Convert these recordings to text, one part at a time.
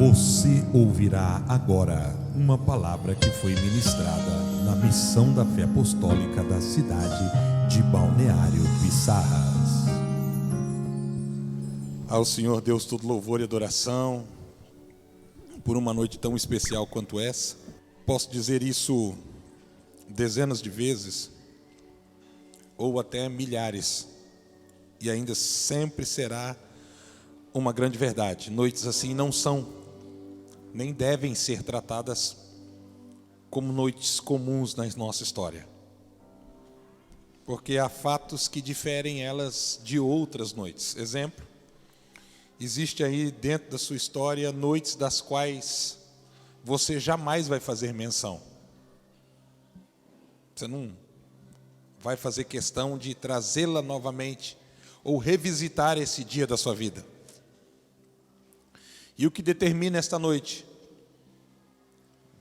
Você ouvirá agora uma palavra que foi ministrada na Missão da Fé Apostólica da cidade de Balneário Piçarras. Ao Senhor Deus todo louvor e adoração por uma noite tão especial quanto essa. Posso dizer isso dezenas de vezes ou até milhares, e ainda sempre será uma grande verdade. Noites assim não são, nem devem ser tratadas como noites comuns na nossa história, porque há fatos que diferem elas de outras noites. Exemplo, existe aí dentro da sua história noites das quais você jamais vai fazer menção. Você não vai fazer questão de trazê-la novamente ou revisitar esse dia da sua vida. E o que determina esta noite,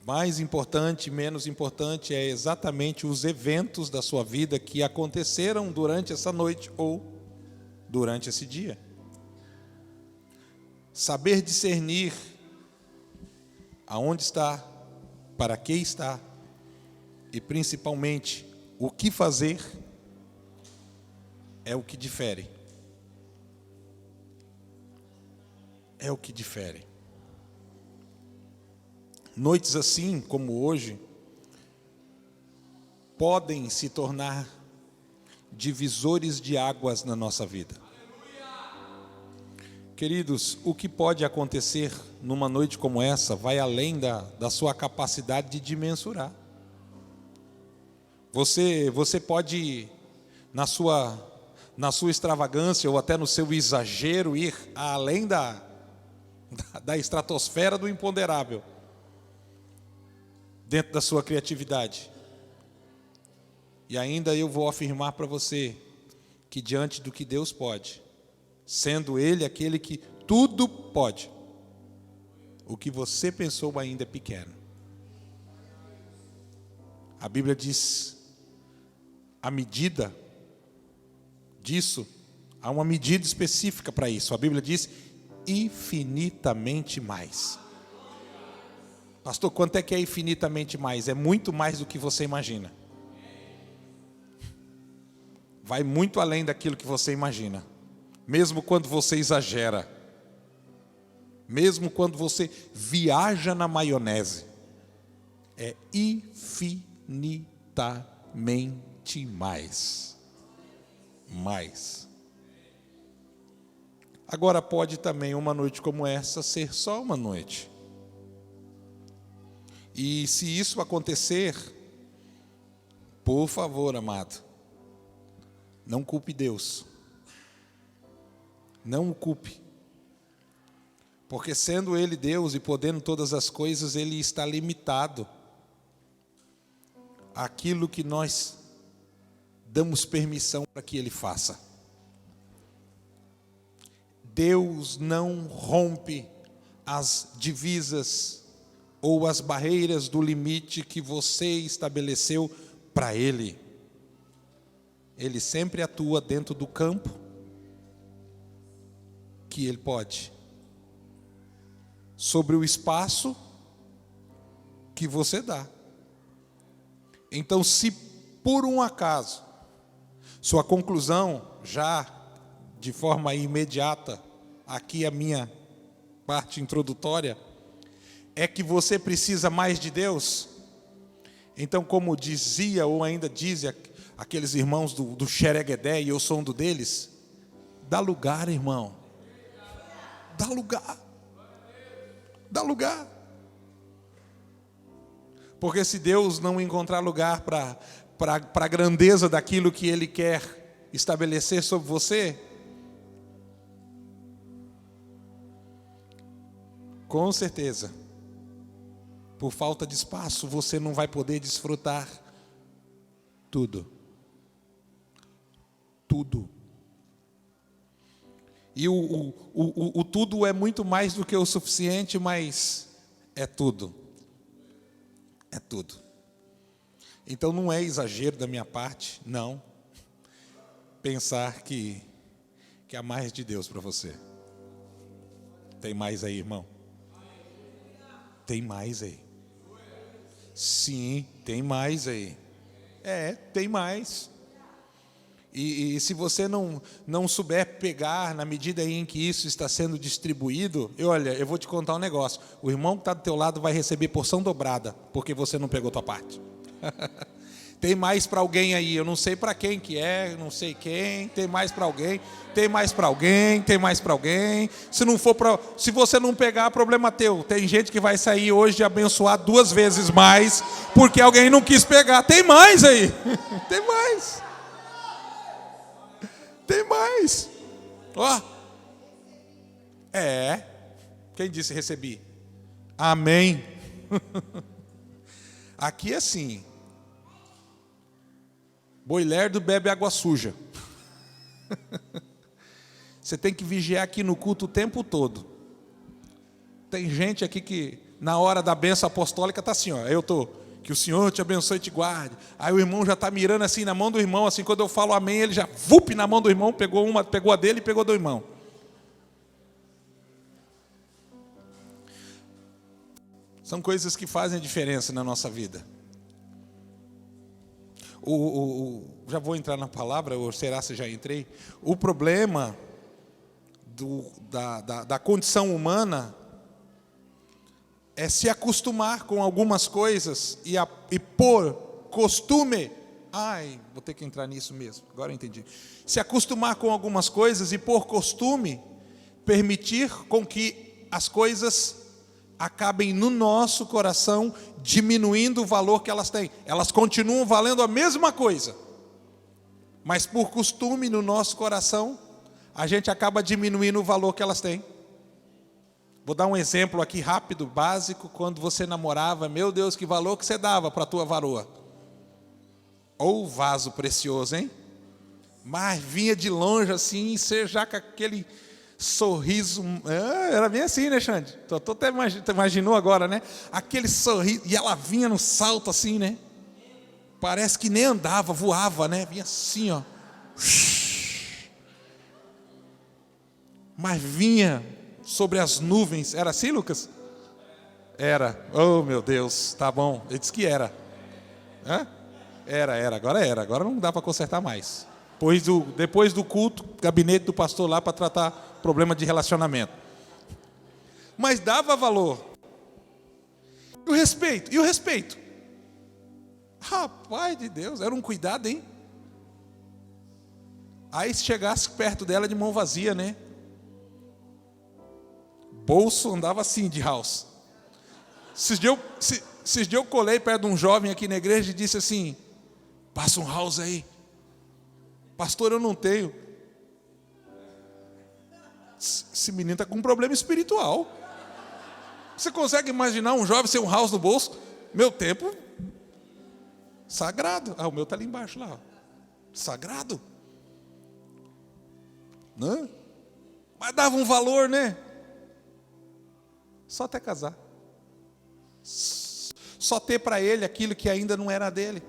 mais importante, menos importante, é exatamente os eventos da sua vida que aconteceram durante essa noite ou durante esse dia. Saber discernir aonde está, para que está e principalmente o que fazer é o que difere. É o que difere. Noites assim como hoje podem se tornar divisores de águas na nossa vida. Queridos, o que pode acontecer numa noite como essa vai além da sua capacidade de mensurar. Você pode, na sua extravagância ou até no seu exagero, ir além da estratosfera do imponderável, dentro da sua criatividade. E ainda eu vou afirmar para você que diante do que Deus pode, sendo Ele aquele que tudo pode, o que você pensou ainda é pequeno. A Bíblia diz, a medida disso, há uma medida específica para isso. A Bíblia diz infinitamente mais. Pastor, quanto é que é infinitamente mais? É muito mais do que você imagina. Vai muito além daquilo que você imagina. Mesmo quando você exagera. Mesmo quando você viaja na maionese. É infinitamente mais. Mais. Agora pode também uma noite como essa ser só uma noite. E se isso acontecer, por favor, amado, não culpe Deus. Não o culpe. Porque sendo Ele Deus e podendo todas as coisas, Ele está limitado àquilo que nós damos permissão para que Ele faça. Deus não rompe as divisas ou as barreiras do limite que você estabeleceu para Ele. Ele sempre atua dentro do campo que Ele pode, sobre o espaço que você dá. Então, se por um acaso, sua conclusão, já de forma imediata, aqui a minha parte introdutória, é que você precisa mais de Deus, então, como dizia ou ainda dizem aqueles irmãos do Xereguedé, e eu sou um deles, dá lugar, irmão, dá lugar, dá lugar, porque se Deus não encontrar lugar para a grandeza daquilo que Ele quer estabelecer sobre você, com certeza, por falta de espaço, você não vai poder desfrutar tudo. Tudo. E o tudo é muito mais do que o suficiente, mas é tudo. É tudo. Então não é exagero da minha parte, não, pensar que há mais de Deus para você. Tem mais aí, irmão? tem mais aí. Sim, tem mais aí. Tem mais. E se você não souber pegar na medida em que isso está sendo distribuído, olha, eu vou te contar um negócio. O irmão que está do teu lado vai receber porção dobrada, porque você não pegou tua parte. Tem mais para alguém aí, eu não sei para quem que é, não sei quem, tem mais para alguém, tem mais para alguém, tem mais para alguém. Se você não pegar, problema teu. Tem gente que vai sair hoje abençoar 2 vezes mais, porque alguém não quis pegar. Tem mais aí, tem mais. Tem mais. Ó. Quem disse recebi? Amém. Aqui é assim. Boi lerdo bebe água suja. Você tem que vigiar aqui no culto o tempo todo. Tem gente aqui que na hora da bênção apostólica está assim, ó. Que o Senhor te abençoe e te guarde. Aí o irmão já está mirando assim na mão do irmão, assim, quando eu falo amém, ele já na mão do irmão, pegou a dele e pegou do irmão. São coisas que fazem a diferença na nossa vida. Já vou entrar na palavra, ou será que já entrei? O problema da condição humana é se acostumar com algumas coisas e por costume... vou ter que entrar nisso mesmo, agora eu entendi. Se acostumar com algumas coisas e por costume permitir com que as coisas acabem no nosso coração diminuindo o valor que elas têm. Elas continuam valendo a mesma coisa, mas por costume no nosso coração, a gente acaba diminuindo o valor que elas têm. Vou dar um exemplo aqui rápido, básico. Quando você namorava, meu Deus, que valor que você dava para a tua varoa. Ou vaso precioso, hein? Mas vinha de longe assim, você já com aquele sorriso. Era bem assim, né, Xande? Tu até imaginou agora, né? Aquele sorriso, e ela vinha no salto assim, né? Parece que nem andava, voava, né? Vinha assim, ó. Mas vinha sobre as nuvens. Era assim, Lucas? Era. Oh, meu Deus, tá bom. Ele disse que era. Era. Agora não dá para consertar mais. Depois do culto, gabinete do pastor lá para tratar problema de relacionamento. Mas dava valor. E o respeito? Rapaz de Deus, era um cuidado, hein? Aí se chegasse perto dela de mão vazia, né? Bolso andava assim de house. Esses dias eu colei perto de um jovem aqui na igreja e disse assim: passa um house aí. Pastor, eu não tenho. Esse menino está com um problema espiritual. Você consegue imaginar um jovem sem um house no bolso? Meu tempo sagrado. O meu está ali embaixo lá. Sagrado. Não? Mas dava um valor, né? Só até casar. Só ter para ele aquilo que ainda não era dele.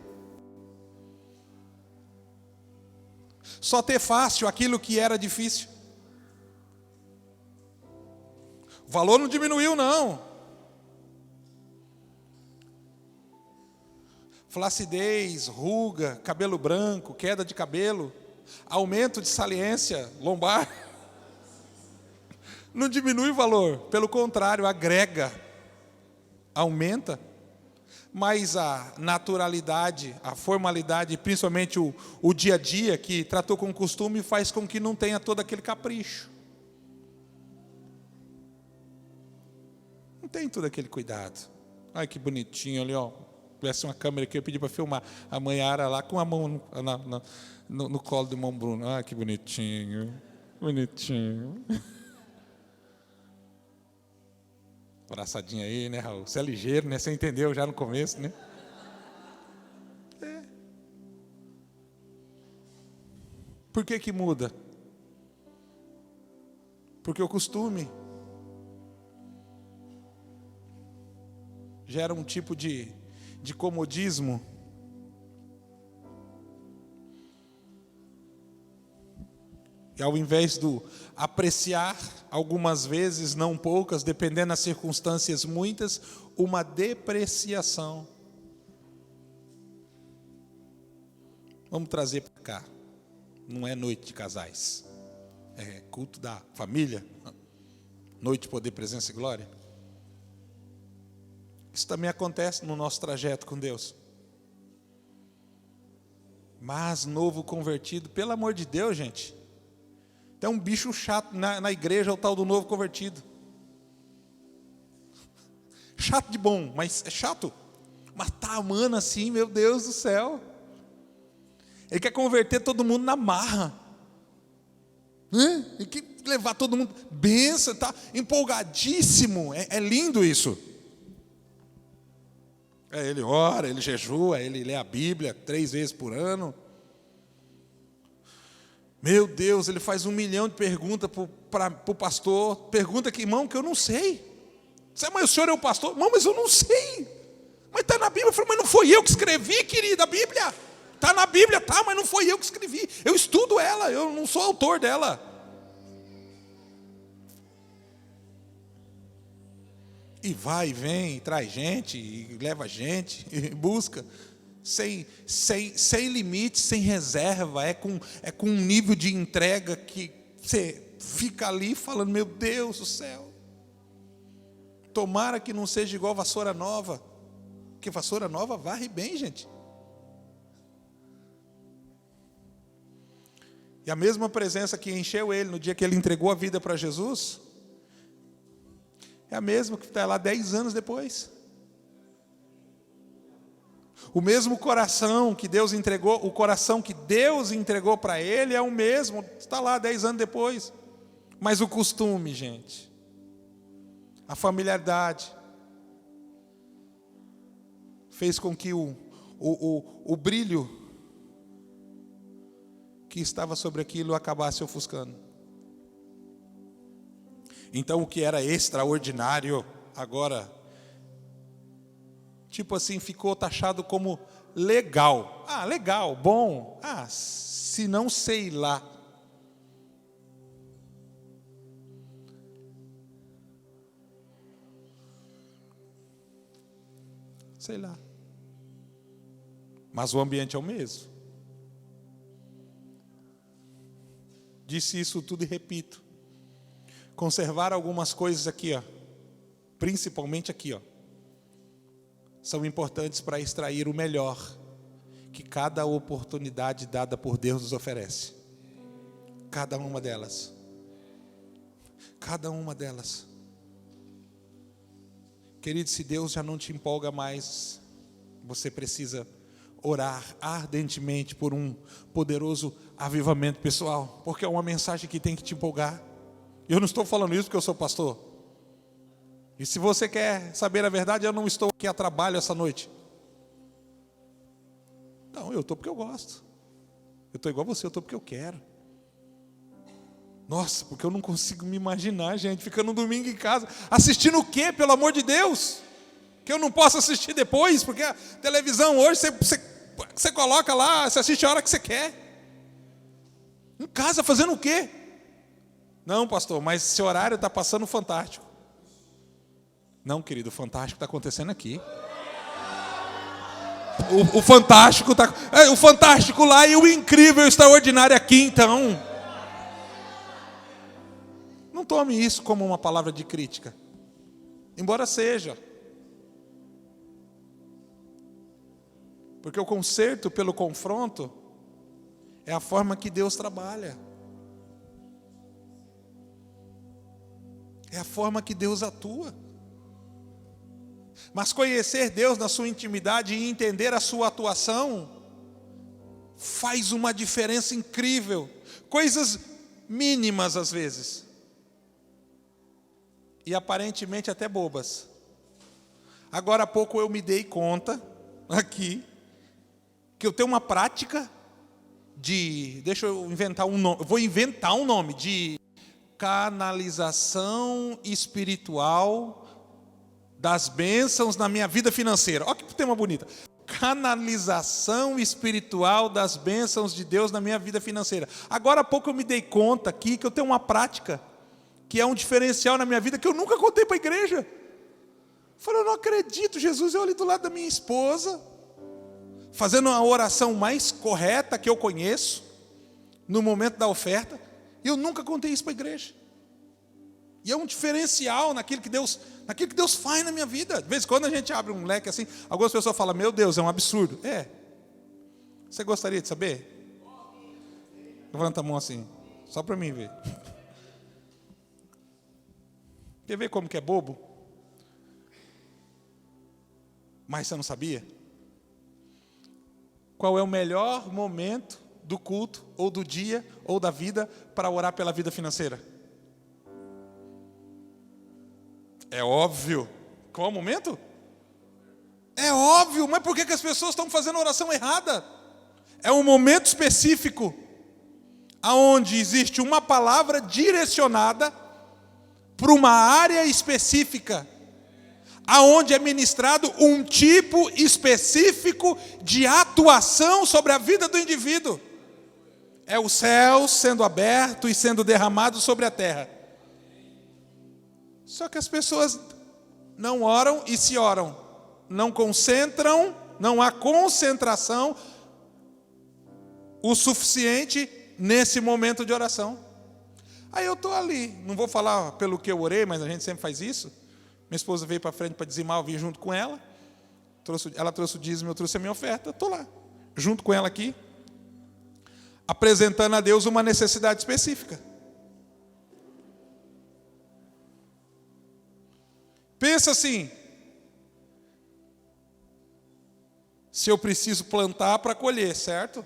Só ter fácil aquilo que era difícil. O valor não diminuiu, não. Flacidez, ruga, cabelo branco, queda de cabelo, aumento de saliência lombar. Não diminui o valor, pelo contrário, agrega, aumenta. Mas a naturalidade, a formalidade, principalmente o dia a dia, que tratou com costume, faz com que não tenha todo aquele capricho. Não tem todo aquele cuidado. Ai, que bonitinho ali, ó. Tivesse uma câmera aqui, eu pedi para filmar a Manhara lá com a mão no colo do irmão Bruno. Ai, que bonitinho. Bonitinho. Abraçadinha aí, né, Raul? Você é ligeiro, né? Você entendeu já no começo, né? Por que muda? Porque o costume gera um tipo de comodismo. E ao invés do apreciar, algumas vezes, não poucas, dependendo das circunstâncias muitas, uma depreciação. Vamos trazer para cá. Não é noite de casais. É culto da família. Noite de poder, presença e glória. Isso também acontece no nosso trajeto com Deus. Mas novo convertido, pelo amor de Deus, gente. Tem um bicho chato na igreja, o tal do novo convertido. Chato de bom, mas é chato. Mas tá amando assim, meu Deus do céu. Ele quer converter todo mundo na marra. Ele quer levar todo mundo. Benção, está empolgadíssimo. É lindo isso. Ele ora, ele jejua, ele lê a Bíblia 3 vezes por ano. Meu Deus, ele faz 1 milhão de perguntas para o pastor. Pergunta que, irmão, que eu não sei. Mas o senhor é o pastor? Não, mas eu não sei. Mas está na Bíblia. Eu falei, mas não foi eu que escrevi, querida, a Bíblia. Está na Bíblia, tá, mas não foi eu que escrevi. Eu estudo ela, eu não sou autor dela. E vai, e vem, e traz gente, e leva gente, e busca. Sem limite, sem reserva. É com um nível de entrega que você fica ali falando, meu Deus do céu. Tomara que não seja igual vassoura nova. Porque vassoura nova varre bem, gente. E a mesma presença que encheu ele no dia que ele entregou a vida para Jesus, é a mesma que está lá 10 anos depois. O mesmo coração que Deus entregou, o coração que Deus entregou para ele é o mesmo, está lá 10 anos depois. Mas o costume, gente, a familiaridade, fez com que o brilho que estava sobre aquilo acabasse ofuscando. Então o que era extraordinário, agora, tipo assim, ficou taxado como legal. Ah, legal, bom. Ah, se não, sei lá. Sei lá. Mas o ambiente é o mesmo. Disse isso tudo e repito. Conservar algumas coisas aqui, ó, principalmente aqui, ó, são importantes para extrair o melhor que cada oportunidade dada por Deus nos oferece. Cada uma delas. Cada uma delas. Querido, se Deus já não te empolga mais, você precisa orar ardentemente por um poderoso avivamento pessoal, porque é uma mensagem que tem que te empolgar. Eu não estou falando isso porque eu sou pastor. E se você quer saber a verdade, eu não estou aqui a trabalho essa noite. Não, eu estou porque eu gosto. Eu estou igual a você, eu estou porque eu quero. Nossa, porque eu não consigo me imaginar, gente, ficando no domingo em casa, assistindo o quê, pelo amor de Deus? Que eu não posso assistir depois, porque a televisão hoje, você coloca lá, você assiste a hora que você quer. Em casa fazendo o quê? Não, pastor, mas esse horário está passando fantástico. Não, querido, o fantástico está acontecendo aqui. O fantástico está... o fantástico lá e o incrível, o extraordinário aqui, então. Não tome isso como uma palavra de crítica. Embora seja. Porque o conserto pelo confronto é a forma que Deus trabalha. É a forma que Deus atua. Mas conhecer Deus na sua intimidade e entender a sua atuação faz uma diferença incrível. Coisas mínimas às vezes. E aparentemente até bobas. Agora há pouco eu me dei conta, aqui, que eu tenho uma prática de, deixa eu inventar um nome, vou inventar um nome, de canalização espiritual das bênçãos na minha vida financeira. Olha que tema bonito. canalização espiritual das bênçãos de Deus na minha vida financeira. Agora há pouco eu me dei conta aqui que eu tenho uma prática que é um diferencial na minha vida que eu nunca contei para a igreja. Eu falei, eu não acredito, Jesus, eu ali do lado da minha esposa, fazendo a oração mais correta que eu conheço, no momento da oferta, e eu nunca contei isso para a igreja. E é um diferencial naquilo que Deus faz na minha vida. De vez em quando a gente abre um leque assim, algumas pessoas falam, meu Deus, é um absurdo. É. Você gostaria de saber? Levanta a mão assim, só para mim ver. Quer ver como que é bobo? Mas você não sabia? Qual é o melhor momento do culto, ou do dia, ou da vida, para orar pela vida financeira? É óbvio. Qual é o momento? É óbvio, mas por que as pessoas estão fazendo a oração errada? É um momento específico, aonde existe uma palavra direcionada para uma área específica, aonde é ministrado um tipo específico de atuação sobre a vida do indivíduo. É o céu sendo aberto e sendo derramado sobre a terra. Só que as pessoas não oram, e se oram, não concentram, não há concentração o suficiente nesse momento de oração. Aí eu estou ali, não vou falar pelo que eu orei, mas a gente sempre faz isso. Minha esposa veio para frente para dizimar, eu vim junto com ela. Ela trouxe o dízimo, eu trouxe a minha oferta. Estou lá, junto com ela aqui, apresentando a Deus uma necessidade específica. Pensa assim, se eu preciso plantar para colher, certo?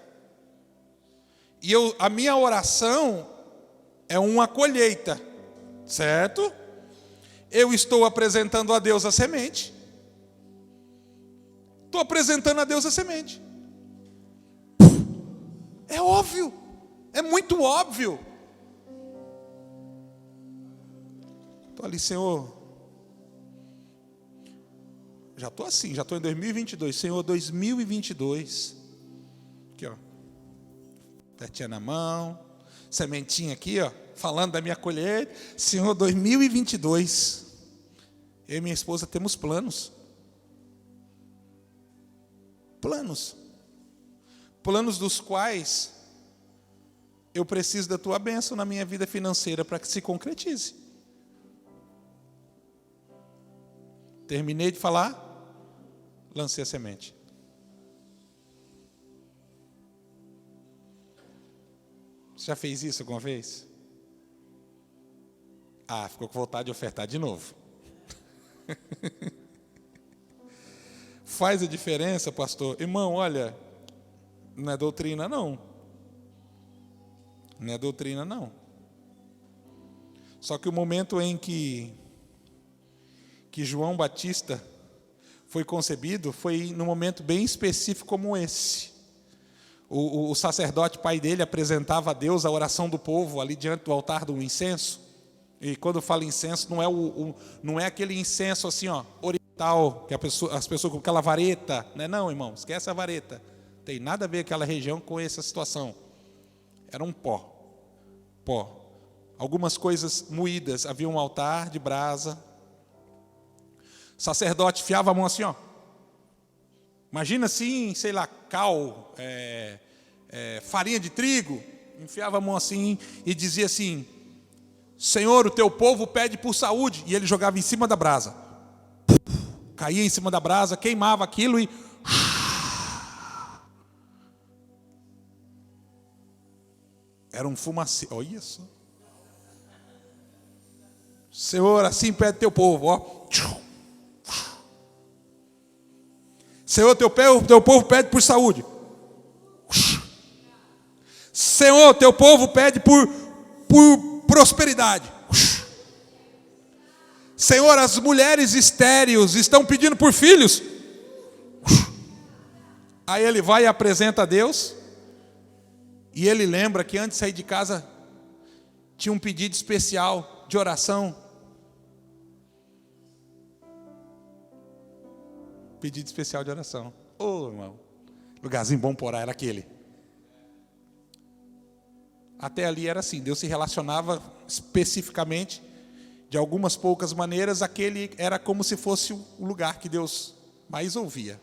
E a minha oração é uma colheita, certo? Eu estou apresentando a Deus a semente. Estou apresentando a Deus a semente. É óbvio, é muito óbvio. Estou ali, Senhor. Já estou assim, já estou em 2022. Senhor, 2022. Aqui, ó. Pertinha na mão. Sementinha aqui, ó. Falando da minha colheita. Senhor, 2022. Eu e minha esposa temos planos. Planos. Planos dos quais eu preciso da tua bênção na minha vida financeira para que se concretize. Terminei de falar, lancei a semente. Você já fez isso alguma vez? Ah, ficou com vontade de ofertar de novo. Faz a diferença, pastor? Irmão, olha, não é doutrina não. Não é doutrina não. Só que o momento em que João Batista foi concebido foi num momento bem específico como esse. O sacerdote pai dele apresentava a Deus a oração do povo ali diante do altar do incenso. E quando fala incenso, não é aquele incenso assim, ó, oriental, que as pessoas com aquela vareta, né? Não, irmão, esquece a vareta. Tem nada a ver aquela região com essa situação. Era um pó. Algumas coisas moídas, havia um altar de brasa. O sacerdote enfiava a mão assim, ó. Imagina assim, sei lá, cal, farinha de trigo. Enfiava a mão assim e dizia assim: Senhor, o teu povo pede por saúde. E ele jogava em cima da brasa. Caía em cima da brasa, queimava aquilo e... Era um fumacê. Olha só. Senhor, assim pede teu povo, ó. Senhor, teu povo pede por saúde. Senhor, teu povo pede por prosperidade. Senhor, as mulheres estéreis estão pedindo por filhos. Aí ele vai e apresenta a Deus. E ele lembra que antes de sair de casa tinha um pedido especial de oração. Pedido especial de oração. Ô, irmão, lugarzinho bom para orar era aquele. Até ali era assim, Deus se relacionava especificamente, de algumas poucas maneiras, aquele era como se fosse o lugar que Deus mais ouvia.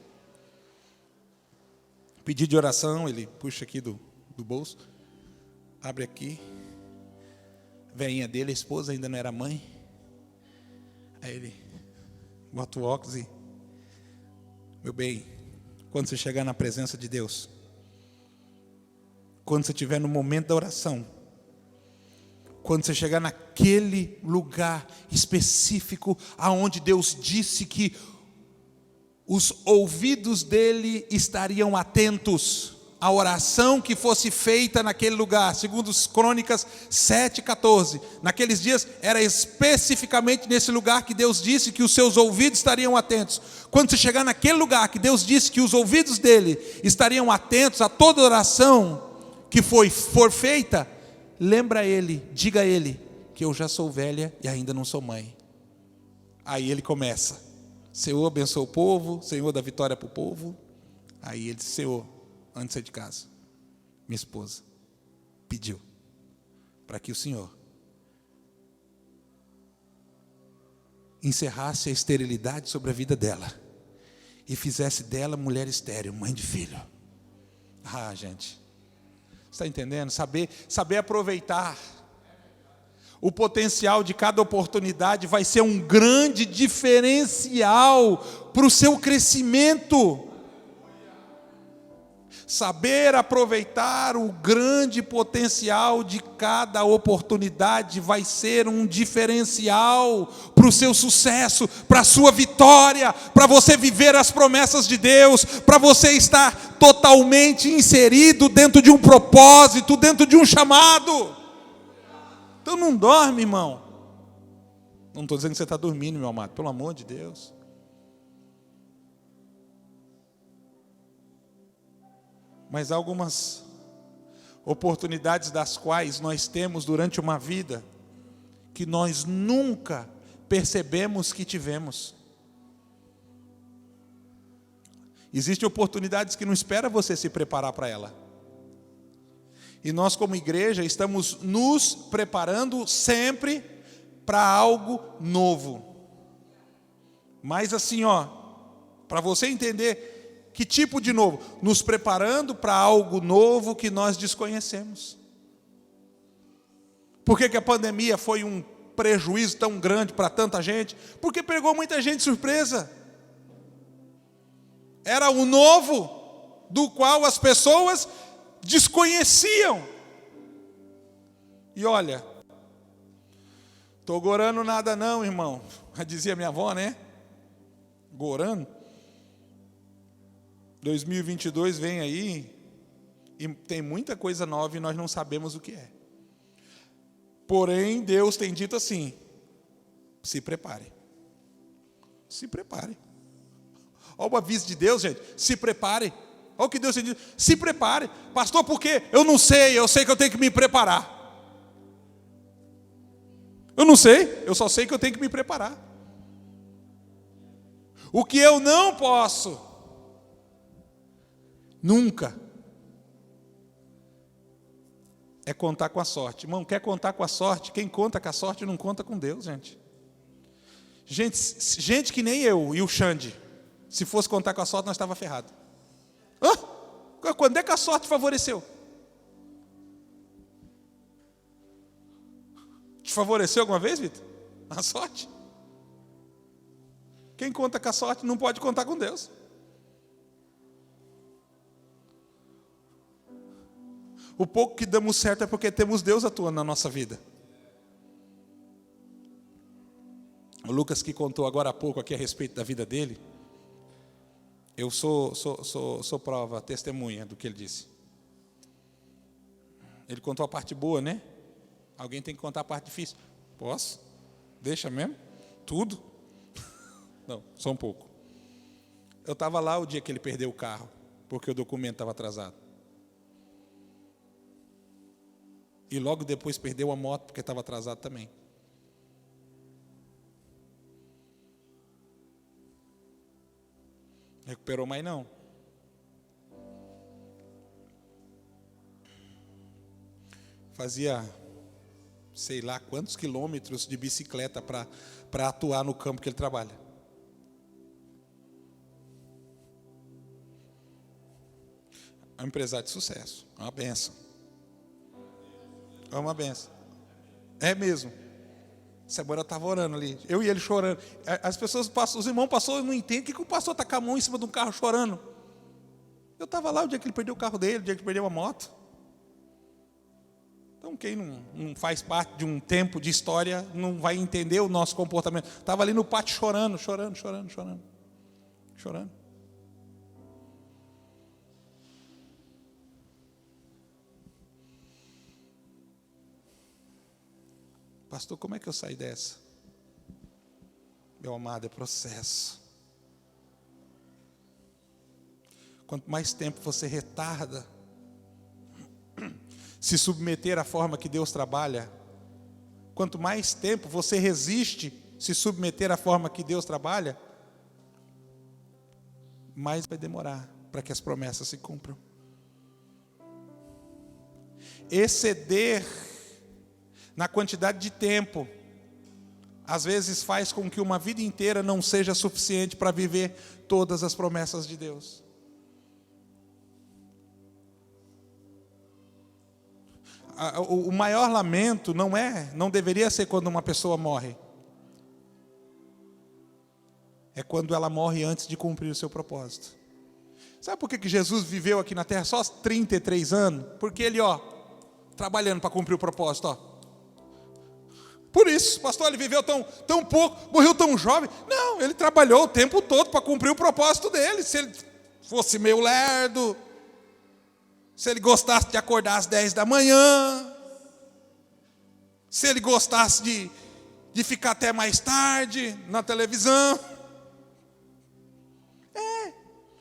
Pedido de oração, ele puxa aqui do bolso, abre aqui, veinha dele, a esposa ainda não era mãe, aí ele bota o óculos e, meu bem, quando você chegar na presença de Deus, quando você estiver no momento da oração, quando você chegar naquele lugar específico, aonde Deus disse que os ouvidos dele estariam atentos à oração que fosse feita naquele lugar, segundo as Crônicas 7:14. Naqueles dias era especificamente nesse lugar que Deus disse que os seus ouvidos estariam atentos. Quando você chegar naquele lugar que Deus disse que os ouvidos dele estariam atentos a toda oração que for feita, lembra ele, diga a ele que eu já sou velha e ainda não sou mãe. Aí ele começa: Senhor, abençoa o povo, Senhor, dá vitória para o povo. Aí ele disse: Senhor, antes de sair de casa, minha esposa pediu para que o Senhor encerrasse a esterilidade sobre a vida dela e fizesse dela mulher estéril, mãe de filho. Ah, gente, está entendendo? Saber aproveitar o potencial de cada oportunidade vai ser um grande diferencial para o seu crescimento. Saber aproveitar o grande potencial de cada oportunidade vai ser um diferencial para o seu sucesso, para a sua vitória, para você viver as promessas de Deus, para você estar totalmente inserido dentro de um propósito, dentro de um chamado. Então não dorme, irmão. Não estou dizendo que você está dormindo, meu amado, pelo amor de Deus. Mas há algumas oportunidades das quais nós temos durante uma vida que nós nunca percebemos que tivemos. Existem oportunidades que não espera você se preparar para ela. E nós como igreja estamos nos preparando sempre para algo novo. Mas assim, para você entender que tipo de novo? Nos preparando para algo novo que nós desconhecemos. Por que a pandemia foi um prejuízo tão grande para tanta gente? Porque pegou muita gente de surpresa. Era o novo do qual as pessoas desconheciam. E olha, estou gorando nada não, irmão. Já dizia minha avó, né? Gorando. 2022 vem aí e tem muita coisa nova e nós não sabemos o que é. Porém, Deus tem dito assim: se prepare. Se prepare. Olha o aviso de Deus, gente. Se prepare. Olha o que Deus tem dito. Se prepare. Pastor, por quê? Eu não sei. Eu sei que eu tenho que me preparar. Eu não sei. Eu só sei que eu tenho que me preparar. O que eu não posso nunca é contar com a sorte. Irmão, quer contar com a sorte? Quem conta com a sorte não conta com Deus, gente. Gente que nem eu e o Xande, se fosse contar com a sorte, nós estávamos ferrados. Quando é que a sorte favoreceu? Te favoreceu alguma vez, Vitor? A sorte? Quem conta com a sorte não pode contar com Deus. O pouco que damos certo é porque temos Deus atuando na nossa vida. O Lucas que contou agora há pouco aqui a respeito da vida dele, eu sou prova, testemunha do que ele disse. Ele contou a parte boa, né? Alguém tem que contar a parte difícil. Posso? Deixa mesmo? Tudo? Não, só um pouco. Eu estava lá o dia que ele perdeu o carro, porque o documento estava atrasado. E logo depois perdeu a moto, porque estava atrasado também. Recuperou mais não. fazia sei lá quantos quilômetros de bicicleta para atuar no campo que ele trabalha. É um empresário de sucesso, é uma benção. É uma benção. É mesmo. Semana estava orando ali, eu e ele chorando. As pessoas passam, os irmãos passaram e não entendem o que o pastor está com a mão em cima de um carro chorando. Eu estava lá o dia que ele perdeu o carro dele, o dia que ele perdeu a moto. Então quem não faz parte de um tempo de história não vai entender o nosso comportamento. Estava ali no pátio chorando. Pastor, como é que eu saio dessa? Meu amado, é processo. Quanto mais tempo você retarda se submeter à forma que Deus trabalha, quanto mais tempo você resiste se submeter à forma que Deus trabalha, mais vai demorar para que as promessas se cumpram. Exceder na quantidade de tempo, às vezes faz com que uma vida inteira não seja suficiente para viver todas as promessas de Deus. O maior lamento não deveria ser quando uma pessoa morre. É quando ela morre antes de cumprir o seu propósito. Sabe por que Jesus viveu aqui na terra só 33 anos? Porque ele, trabalhando para cumprir o propósito, Por isso, pastor, ele viveu tão pouco, morreu tão jovem. Não, ele trabalhou o tempo todo para cumprir o propósito dele. Se ele fosse meio lerdo, se ele gostasse de acordar às 10 da manhã, se ele gostasse de ficar até mais tarde na televisão,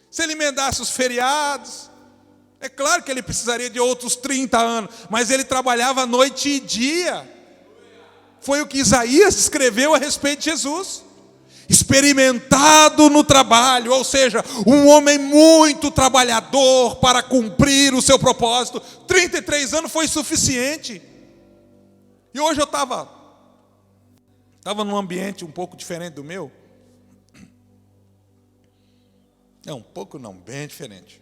se ele emendasse os feriados, é claro que ele precisaria de outros 30 anos, mas ele trabalhava noite e dia. Foi o que Isaías escreveu a respeito de Jesus. Experimentado no trabalho, ou seja, um homem muito trabalhador para cumprir o seu propósito. 33 anos foi suficiente. E hoje eu estava num ambiente um pouco diferente do meu. Não, um pouco não, bem diferente.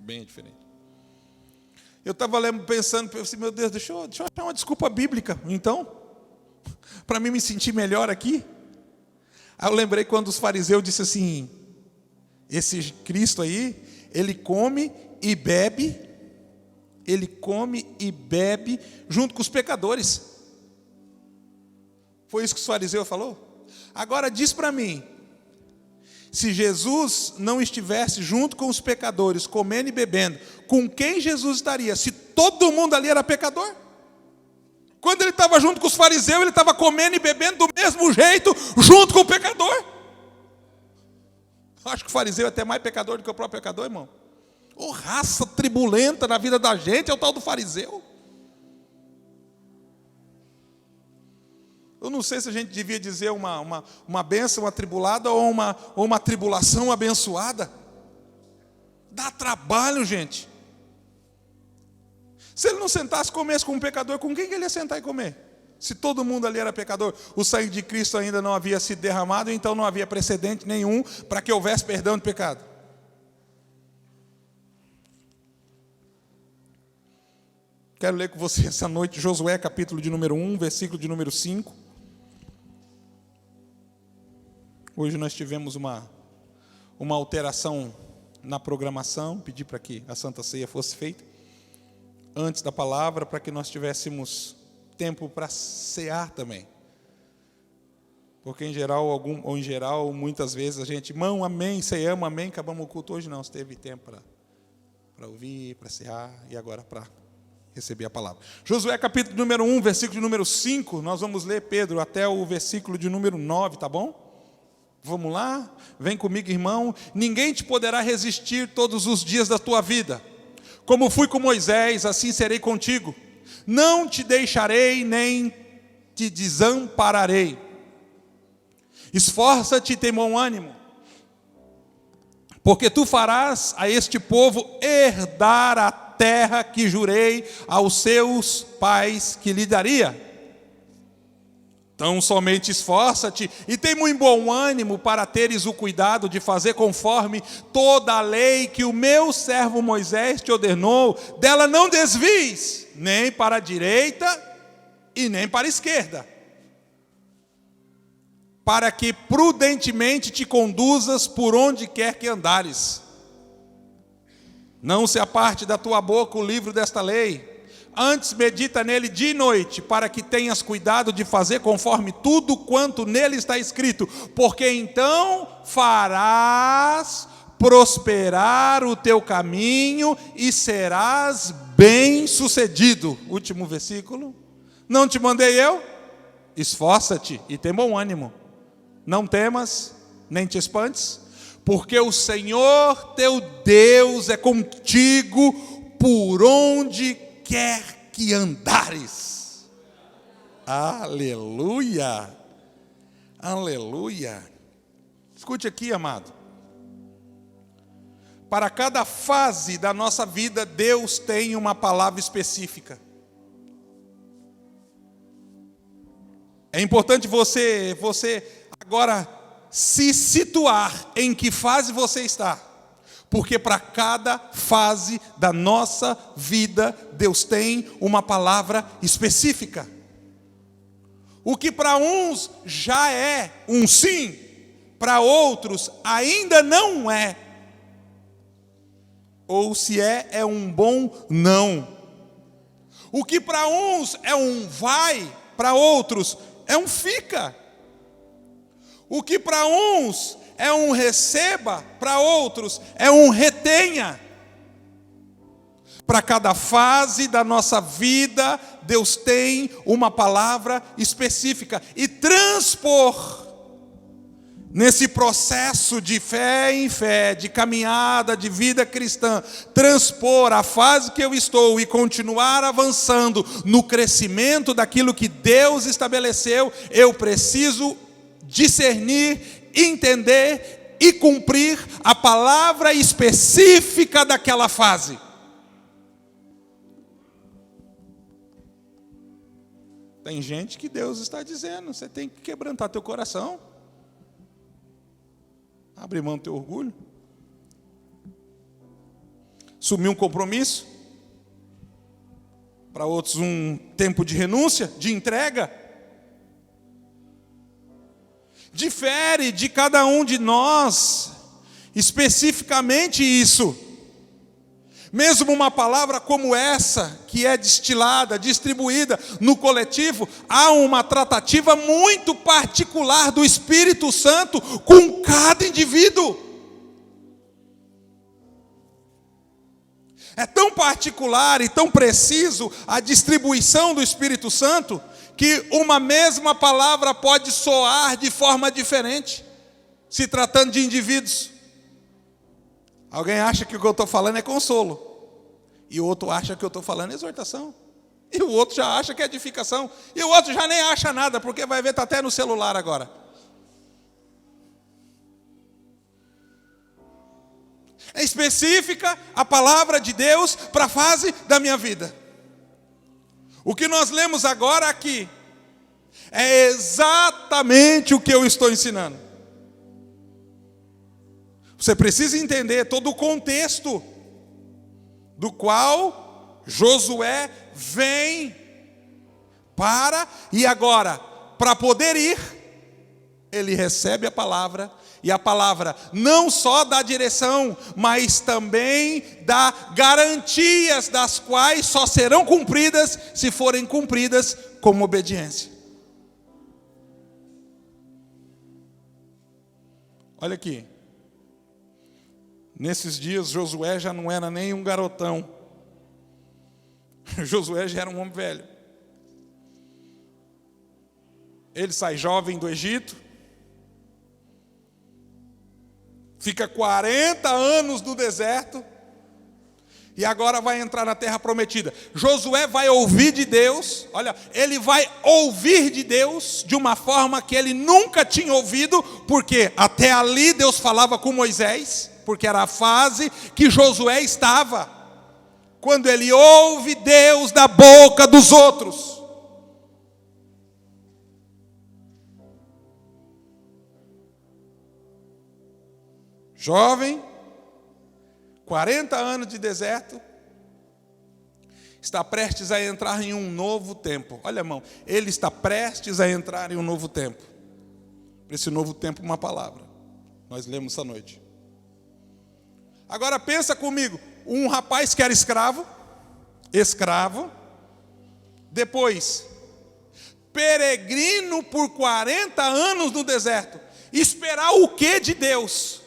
Bem diferente. Eu estava pensando, assim, meu Deus, deixa eu achar uma desculpa bíblica, então, para mim me sentir melhor aqui. Aí eu lembrei quando os fariseus disseram assim, esse Cristo aí, ele come e bebe junto com os pecadores. Foi isso que os fariseus falou? Agora diz para mim, se Jesus não estivesse junto com os pecadores, comendo e bebendo, com quem Jesus estaria? Se todo mundo ali era pecador? Quando ele estava junto com os fariseus, ele estava comendo e bebendo do mesmo jeito, junto com o pecador. Acho que o fariseu é até mais pecador do que o próprio pecador, irmão. Raça tribulenta na vida da gente é o tal do fariseu. Eu não sei se a gente devia dizer uma bênção atribulada ou uma tribulação abençoada. Dá trabalho, gente. Se ele não sentasse e comesse com um pecador, com quem que ele ia sentar e comer? Se todo mundo ali era pecador, o sangue de Cristo ainda não havia sido derramado, então não havia precedente nenhum para que houvesse perdão de pecado. Quero ler com você essa noite Josué, capítulo de número 1, versículo de número 5. Hoje nós tivemos uma alteração na programação, pedi para que a Santa Ceia fosse feita antes da palavra, para que nós tivéssemos tempo para cear também. Porque em geral, muitas vezes a gente, irmão, amém, ceamos, amém, acabamos o culto. Hoje não, você teve tempo para ouvir, para cear e agora para receber a palavra. Josué capítulo número 1, versículo de número 5, nós vamos ler, Pedro, até o versículo de número 9, tá bom? Vamos lá? Vem comigo, irmão. Ninguém te poderá resistir todos os dias da tua vida. Como fui com Moisés, assim serei contigo. Não te deixarei, nem te desampararei. Esforça-te e tem bom ânimo, porque tu farás a este povo herdar a terra que jurei aos seus pais que lhe daria. Então somente esforça-te e tem muito bom ânimo para teres o cuidado de fazer conforme toda a lei que o meu servo Moisés te ordenou. Dela não desvies, nem para a direita e nem para a esquerda, para que prudentemente te conduzas por onde quer que andares. Não se aparte da tua boca o livro desta lei, antes medita nele de noite, para que tenhas cuidado de fazer conforme tudo quanto nele está escrito, porque então farás prosperar o teu caminho e serás bem-sucedido. Último versículo. Não te mandei eu? Esforça-te e tem bom ânimo. Não temas, nem te espantes, porque o Senhor teu Deus é contigo por onde quer que andares. Aleluia, aleluia. Escute aqui, amado. Para cada fase da nossa vida, Deus tem uma palavra específica. É importante você agora se situar em que fase você está. Porque para cada fase da nossa vida, Deus tem uma palavra específica. O que para uns já é um sim, para outros ainda não é. Ou se é um bom não. O que para uns é um vai, para outros é um fica. O que para uns é um receba, para outros é um retenha. Para cada fase da nossa vida, Deus tem uma palavra específica. E transpor nesse processo de fé em fé, de caminhada, de vida cristã, transpor a fase que eu estou e continuar avançando no crescimento daquilo que Deus estabeleceu, eu preciso discernir, entender e cumprir a palavra específica daquela fase. Tem gente que Deus está dizendo, você tem que quebrantar teu coração, abrir mão do teu orgulho, assumir um compromisso, para outros um tempo de renúncia, de entrega. Difere de cada um de nós, especificamente isso. Mesmo uma palavra como essa, que é destilada, distribuída no coletivo, há uma tratativa muito particular do Espírito Santo com cada indivíduo. É tão particular e tão preciso a distribuição do Espírito Santo, que uma mesma palavra pode soar de forma diferente, se tratando de indivíduos. Alguém acha que o que eu estou falando é consolo, e o outro acha que eu estou falando é exortação, e o outro já acha que é edificação, e o outro já nem acha nada, porque vai ver, está até no celular agora. É específica a palavra de Deus para a fase da minha vida. O que nós lemos agora aqui é exatamente o que eu estou ensinando. Você precisa entender todo o contexto do qual Josué vem e agora, para poder ir, ele recebe a palavra, e a palavra não só dá direção, mas também dá garantias, das quais só serão cumpridas se forem cumpridas como obediência. Olha aqui, nesses dias Josué já não era nem um garotão, Josué já era um homem velho. Ele sai jovem do Egito, fica 40 anos no deserto, e agora vai entrar na terra prometida. Josué vai ouvir de Deus, olha, ele vai ouvir de Deus de uma forma que ele nunca tinha ouvido, porque até ali Deus falava com Moisés, porque era a fase que Josué estava. quando ele ouve Deus da boca dos outros. Jovem, 40 anos de deserto, está prestes a entrar em um novo tempo. Olha, irmão, ele está prestes a entrar em um novo tempo. Para esse novo tempo, uma palavra. Nós lemos essa noite. Agora pensa comigo, um rapaz que era escravo, depois peregrino por 40 anos no deserto, esperar o que de Deus?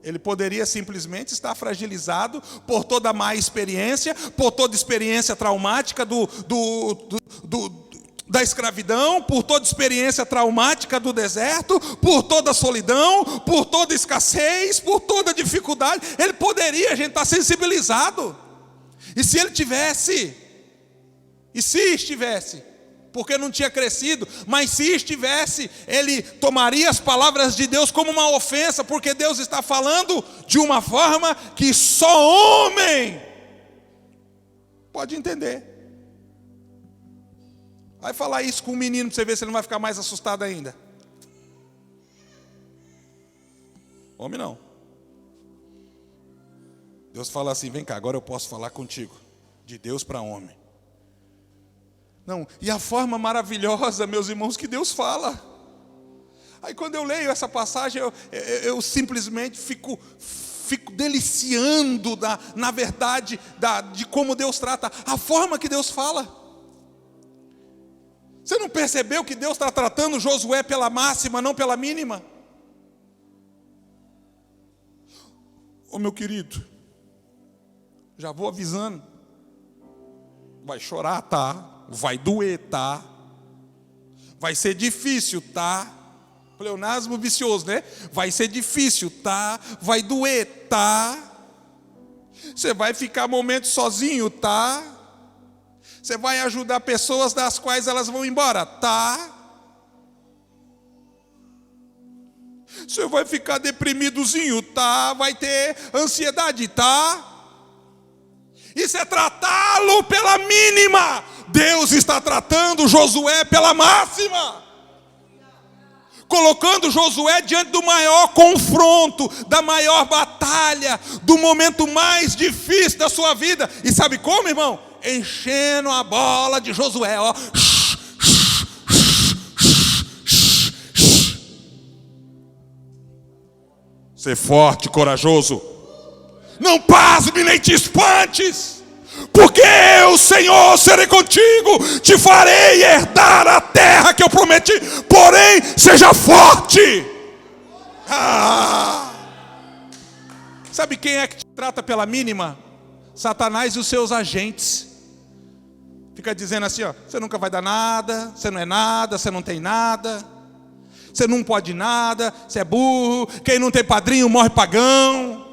Ele poderia simplesmente estar fragilizado por toda a má experiência, por toda experiência traumática da escravidão, por toda experiência traumática do deserto, por toda a solidão, por toda a escassez, por toda a dificuldade. Ele poderia, gente, estar sensibilizado. E se ele tivesse, porque não tinha crescido, mas se estivesse, ele tomaria as palavras de Deus como uma ofensa, porque Deus está falando de uma forma que só homem pode entender. Vai falar isso com um menino para você ver se ele não vai ficar mais assustado ainda. Homem não. Deus fala assim, vem cá, agora eu posso falar contigo. De Deus para homem. Não, e a forma maravilhosa, meus irmãos, que Deus fala. Aí quando eu leio essa passagem, eu simplesmente fico deliciando na verdade de como Deus trata, a forma que Deus fala. Você não percebeu que Deus está tratando Josué pela máxima, não pela mínima? Ô meu querido, já vou avisando, vai chorar, tá? Vai doer, tá? Vai ser difícil, tá? Pleonasmo vicioso, né? Vai ser difícil, tá? Vai doer, tá? Você vai ficar momentos sozinho, tá? Você vai ajudar pessoas das quais elas vão embora, tá? Você vai ficar deprimidozinho, tá? Vai ter ansiedade, tá? Isso é tratá-lo pela mínima. Deus está tratando Josué pela máxima, colocando Josué diante do maior confronto, da maior batalha, do momento mais difícil da sua vida. E sabe como, irmão? Enchendo a bola de Josué, ó. Ser forte, corajoso. Não pasme nem te espantes, porque eu, Senhor, serei contigo, te farei herdar a terra que eu prometi, porém, seja forte. Sabe quem é que te trata pela mínima? Satanás e os seus agentes. Fica dizendo assim, ó, você nunca vai dar nada, você não é nada, você não tem nada, você não pode nada, você é burro, quem não tem padrinho morre pagão.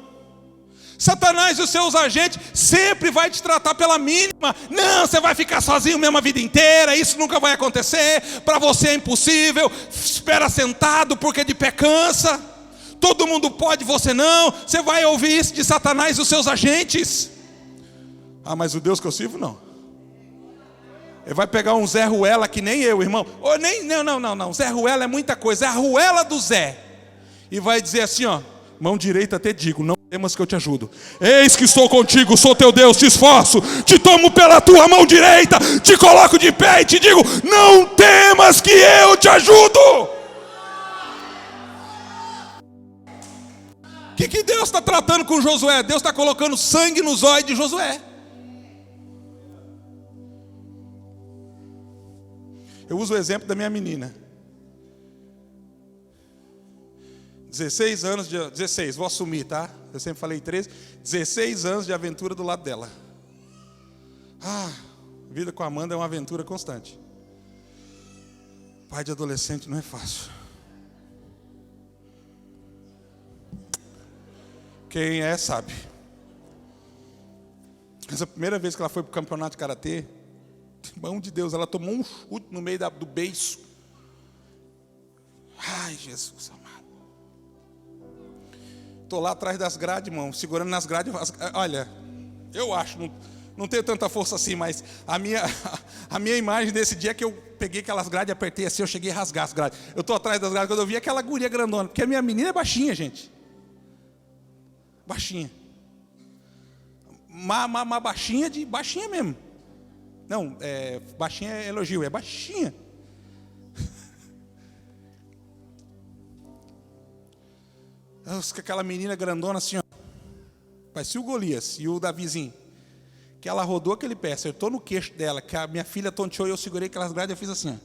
Satanás e os seus agentes sempre vai te tratar pela mínima. Não, você vai ficar sozinho mesmo a vida inteira, isso nunca vai acontecer, para você é impossível, espera sentado porque de pé cansa, todo mundo pode, você não. Você vai ouvir isso de Satanás e os seus agentes. Ah, mas o Deus que eu sirvo não. Ele vai pegar um Zé Ruela que nem eu, irmão. Ou nem, não, Zé Ruela é muita coisa, é a Ruela do Zé. E vai dizer assim, ó, mão direita te digo, não temas que eu te ajudo. Eis que estou contigo, sou teu Deus, te esforço, te tomo pela tua mão direita, te coloco de pé e te digo, não temas que eu te ajudo. O que Deus está tratando com Josué? Deus está colocando sangue nos olhos de Josué. Eu uso o exemplo da minha menina. 16 anos, 16, vou assumir, tá? Eu sempre falei 13, 16 anos de aventura do lado dela. A vida com a Amanda é uma aventura constante. Pai de adolescente não é fácil. Quem é, sabe. Essa primeira vez que ela foi para o campeonato de karatê, mão de Deus, ela tomou um chute no meio do beiço. Ai, Jesus amado. estou lá atrás das grades, irmão, segurando nas grades. Olha, eu acho, não tenho tanta força assim, mas a minha imagem desse dia é que eu peguei aquelas grades, apertei assim, eu cheguei a rasgar as grades. Eu estou atrás das grades, quando eu vi aquela guria grandona, porque a minha menina é baixinha, gente. Baixinha. Baixinha mesmo. Não, baixinha é elogio, é baixinha. Aquela menina grandona assim, ó. Parecia o Golias e o Davizinho. Que ela rodou aquele pé, acertou no queixo dela, que a minha filha tonteou e eu segurei aquelas grades e eu fiz assim,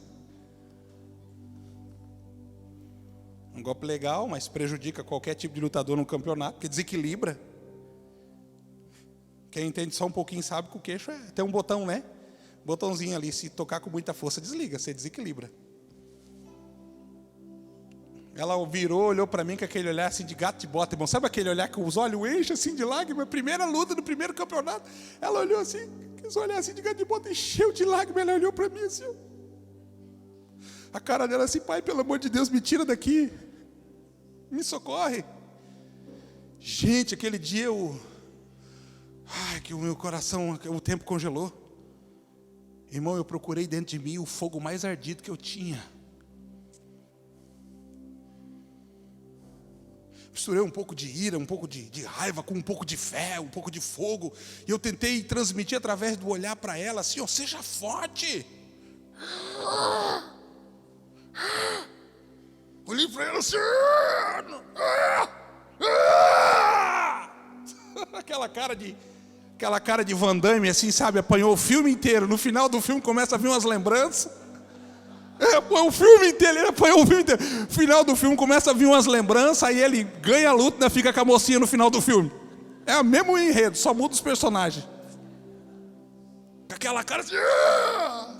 ó. Um golpe legal, mas prejudica qualquer tipo de lutador no campeonato, porque desequilibra. Quem entende só um pouquinho sabe que o queixo tem um botão, né? Botãozinho ali, se tocar com muita força, desliga, você desequilibra. Ela virou, olhou para mim com aquele olhar assim de gato de bota, irmão. Sabe aquele olhar que os olhos enchem assim de lágrima? Primeira luta do primeiro campeonato. Ela olhou assim, quis olhar assim de gato de bota, encheu de lágrima. Ela olhou para mim assim. A cara dela assim, pai, pelo amor de Deus, me tira daqui. Me socorre. Gente, aquele dia que o meu coração, o tempo congelou. Irmão, eu procurei dentro de mim o fogo mais ardido que eu tinha. Misturei um pouco de ira, um pouco de raiva com um pouco de fé, um pouco de fogo. E eu tentei transmitir através do olhar para ela assim, ó, seja forte. Olhei para ela assim. Aquela cara de Van Damme, assim, sabe? Apanhou o filme inteiro. No final do filme começa a vir umas lembranças. O filme inteiro, ele apanhou o filme inteiro. No final do filme começa a vir umas lembranças, aí ele ganha a luta, né, fica com a mocinha no final do filme. É o mesmo enredo, só muda os personagens. Aquela cara assim,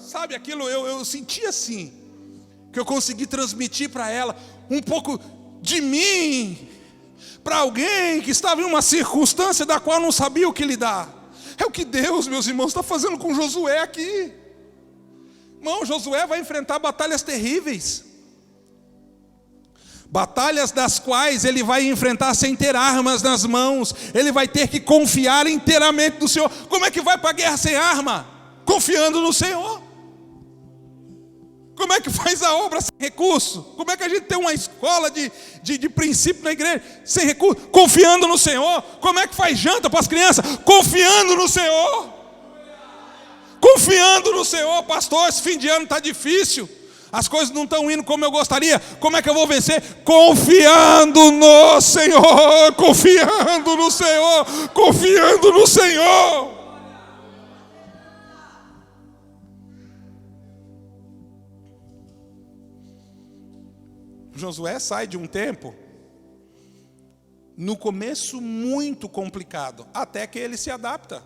sabe, aquilo eu senti assim, que eu consegui transmitir para ela um pouco de mim, para alguém que estava em uma circunstância da qual não sabia o que lidar. É o que Deus, meus irmãos, está fazendo com Josué aqui. Irmão, Josué vai enfrentar batalhas terríveis. Batalhas das quais ele vai enfrentar sem ter armas nas mãos. Ele vai ter que confiar inteiramente no Senhor. Como é que vai para a guerra sem arma? Confiando no Senhor. Como é que faz a obra sem recurso? Como é que a gente tem uma escola de princípio na igreja sem recurso? Confiando no Senhor. Como é que faz janta para as crianças? Confiando no Senhor. Confiando no Senhor. Pastor, esse fim de ano está difícil. As coisas não estão indo como eu gostaria. Como é que eu vou vencer? Confiando no Senhor. Confiando no Senhor. Confiando no Senhor. Josué sai de um tempo, no começo muito complicado, até que ele se adapta.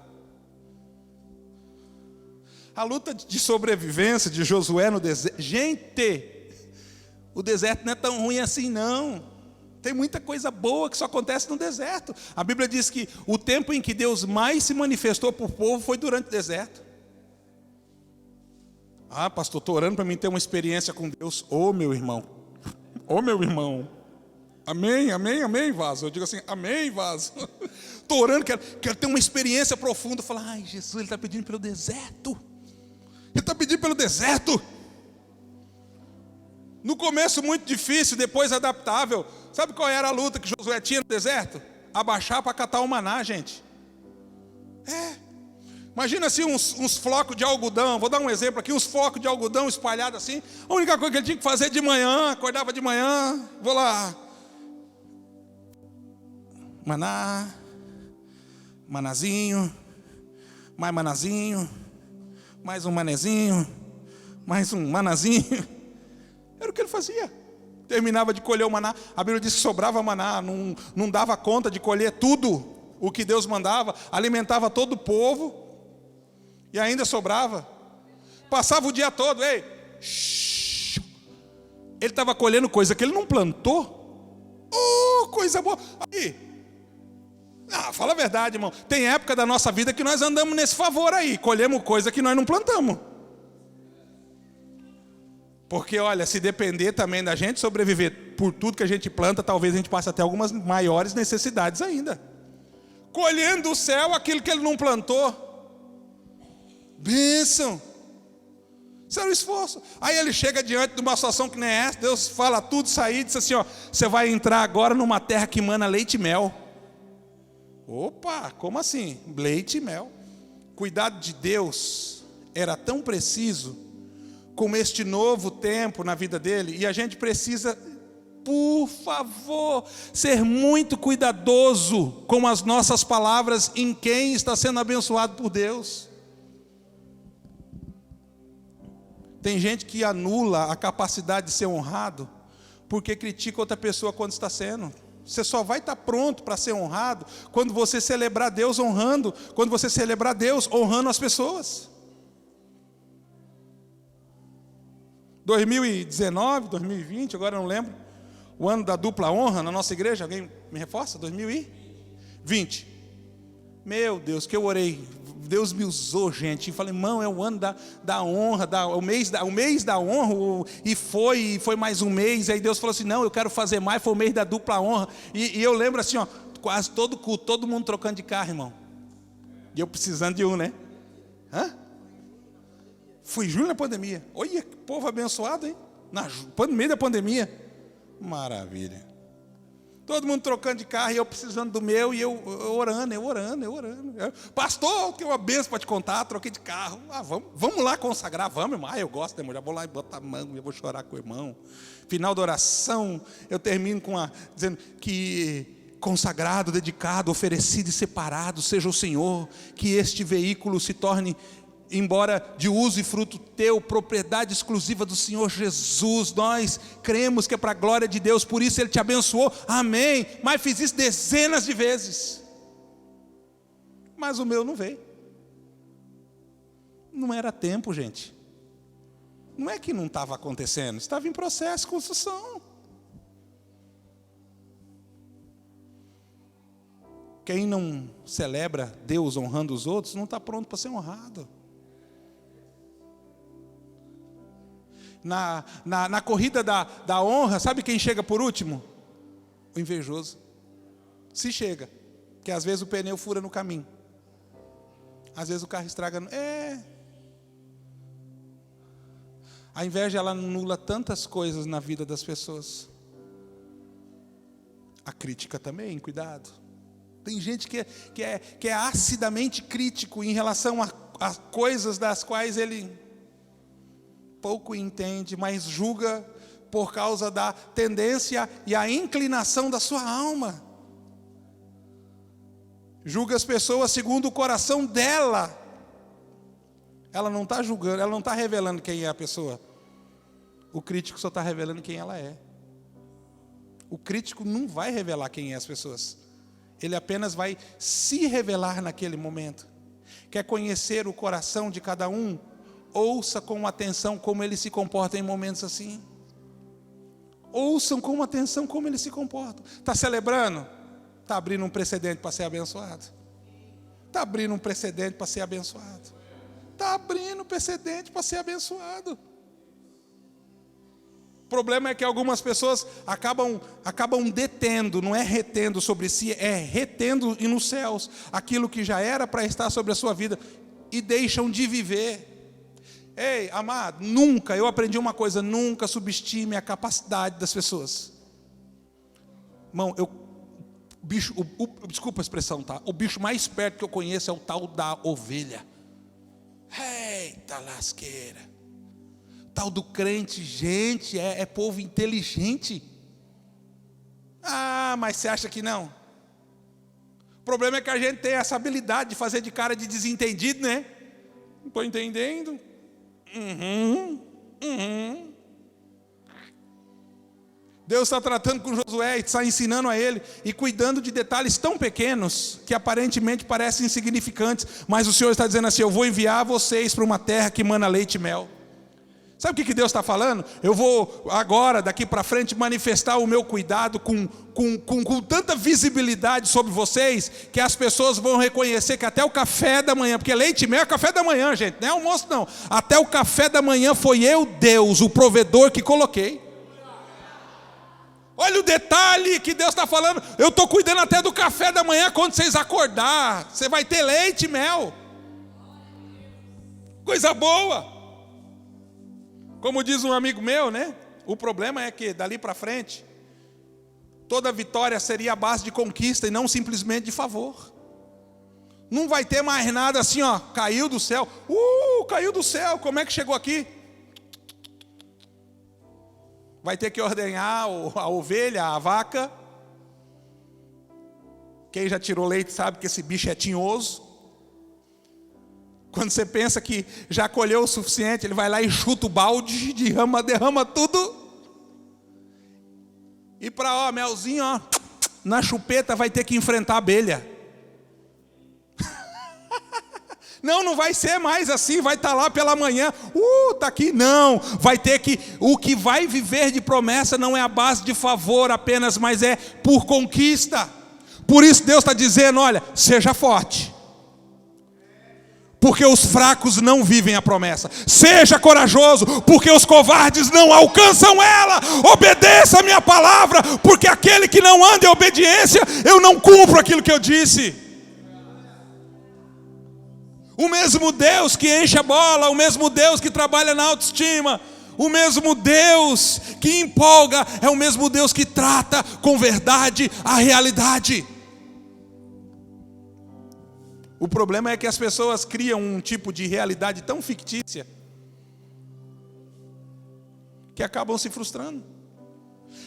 A luta de sobrevivência de Josué no deserto, gente, o deserto não é tão ruim assim não. Tem muita coisa boa que só acontece no deserto. A Bíblia diz que o tempo em que Deus mais se manifestou para o povo foi durante o deserto. Ah, pastor, estou orando para mim ter uma experiência com Deus. Ô meu irmão, amém, amém, amém, vaso. Eu digo assim, amém, vaso. Estou orando, quero ter uma experiência profunda. Falar, ai, Jesus, Ele está pedindo pelo deserto. Ele está pedindo pelo deserto. No começo muito difícil, depois adaptável. Sabe qual era a luta que Josué tinha no deserto? Abaixar para catar o maná, gente. Imagina assim uns flocos de algodão. Vou dar um exemplo aqui, uns flocos de algodão espalhados assim. A única coisa que ele tinha que fazer de manhã, acordava de manhã, vou lá. Maná, manazinho, mais manazinho, mais um manezinho, mais um manazinho. Era o que ele fazia. Terminava de colher o maná. A Bíblia diz que sobrava maná, não dava conta de colher tudo o que Deus mandava, alimentava todo o povo. E ainda sobrava. Passava o dia todo. Ele estava colhendo coisa que ele não plantou. Oh, coisa boa. Aí. Fala a verdade, irmão. Tem época da nossa vida que nós andamos nesse favor aí. Colhemos coisa que nós não plantamos. Porque, olha, se depender também da gente sobreviver por tudo que a gente planta, talvez a gente passe até algumas maiores necessidades ainda. Colhendo do céu aquilo que ele não plantou. Bênção. Isso era o esforço. Aí ele chega diante de uma situação que nem essa, Deus fala tudo, sair, diz assim, ó, você vai entrar agora numa terra que mana leite e mel. Opa, como assim? Leite e mel. Cuidado de Deus era tão preciso como este novo tempo na vida dele, e a gente precisa, por favor, ser muito cuidadoso com as nossas palavras em quem está sendo abençoado por Deus. Tem gente que anula a capacidade de ser honrado porque critica outra pessoa quando está sendo. Você só vai estar pronto para ser honrado quando você celebrar Deus honrando, quando você celebrar Deus honrando as pessoas. 2019, 2020, agora eu não lembro, o ano da dupla honra na nossa igreja, alguém me reforça? 2020. Meu Deus, que eu orei, Deus me usou, gente, e falei, irmão, é o ano da honra, o mês da honra, e foi mais um mês, aí Deus falou assim, não, eu quero fazer mais, foi o mês da dupla honra, e eu lembro assim, ó, quase todo culto, todo mundo trocando de carro, irmão, e eu precisando de um, né? Fui julho na pandemia. Olha, que povo abençoado, hein? No meio da pandemia. Maravilha. Todo mundo trocando de carro e eu precisando do meu, e eu orando. Pastor, tem uma benção para te contar, troquei de carro. Vamos lá consagrar, vamos, irmão. Eu gosto, irmão. Já vou lá e botar a mão, eu vou chorar com o irmão. Final da oração, eu termino dizendo que consagrado, dedicado, oferecido e separado seja o Senhor, que este veículo se torne, embora de uso e fruto teu, propriedade exclusiva do Senhor Jesus. Nós cremos que é para a glória de Deus, por isso Ele te abençoou, amém, mas fiz isso dezenas de vezes, mas o meu não veio, não era tempo, gente, não é que não estava acontecendo, estava em processo de construção. Quem não celebra Deus honrando os outros, não está pronto para ser honrado. Na corrida da honra, sabe quem chega por último? O invejoso. Se chega, porque às vezes o pneu fura no caminho, às vezes o carro estraga. A inveja, ela anula tantas coisas na vida das pessoas. A crítica também, cuidado. Tem gente que é acidamente crítico em relação a coisas das quais ele pouco entende, mas julga por causa da tendência e a inclinação da sua alma. Julga as pessoas segundo o coração dela. Ela não está julgando, ela não está revelando quem é a pessoa. O crítico só está revelando quem ela é. O crítico não vai revelar quem é as pessoas. Ele apenas vai se revelar naquele momento. Quer conhecer o coração de cada um? Ouça com atenção como ele se comporta em momentos assim. Ouçam com atenção como ele se comporta. Está celebrando? Está abrindo um precedente para ser abençoado. Está abrindo um precedente para ser abençoado. Está abrindo um precedente para ser abençoado. O problema é que algumas pessoas acabam detendo, não é retendo sobre si, é retendo e nos céus aquilo que já era para estar sobre a sua vida, e deixam de viver. Ei, amado, nunca, eu aprendi uma coisa, nunca subestime a capacidade das pessoas. Irmão, desculpa a expressão, tá? O bicho mais esperto que eu conheço é o tal da ovelha. Eita lasqueira. Tal do crente, gente, é povo inteligente. Ah, mas você acha que não? O problema é que a gente tem essa habilidade de fazer de cara de desentendido, né? Não estou entendendo. Deus está tratando com Josué e está ensinando a ele e cuidando de detalhes tão pequenos que aparentemente parecem insignificantes, mas o Senhor está dizendo assim: eu vou enviar vocês para uma terra que mana leite e mel. Sabe o que Deus está falando? Eu vou agora, daqui para frente, manifestar o meu cuidado com tanta visibilidade sobre vocês, que as pessoas vão reconhecer que até o café da manhã, porque leite e mel é café da manhã, gente, não é almoço não. Até o café da manhã foi eu, Deus, o provedor, que coloquei. Olha o detalhe que Deus está falando. Eu estou cuidando até do café da manhã. Quando vocês acordar, você vai ter leite e mel. Coisa boa. Como diz um amigo meu, né? O problema é que dali para frente, toda vitória seria a base de conquista e não simplesmente de favor. Não vai ter mais nada assim, ó, caiu do céu. Caiu do céu, como é que chegou aqui? Vai ter que ordenhar a ovelha, a vaca. Quem já tirou leite sabe que esse bicho é tinhoso. Quando você pensa que já colheu o suficiente, ele vai lá e chuta o balde, derrama tudo. E para melzinho, ó, na chupeta vai ter que enfrentar a abelha. Não vai ser mais assim, vai estar lá pela manhã, tá aqui. Não, vai ter que, o que vai viver de promessa não é a base de favor apenas, mas é por conquista. Por isso Deus está dizendo, olha, seja forte. Porque os fracos não vivem a promessa. Seja corajoso, porque os covardes não alcançam ela. Obedeça a minha palavra, porque aquele que não anda em obediência, eu não cumpro aquilo que eu disse. O mesmo Deus que enche a bola, o mesmo Deus que trabalha na autoestima, o mesmo Deus que empolga, é o mesmo Deus que trata com verdade a realidade. O problema é que as pessoas criam um tipo de realidade tão fictícia que acabam se frustrando.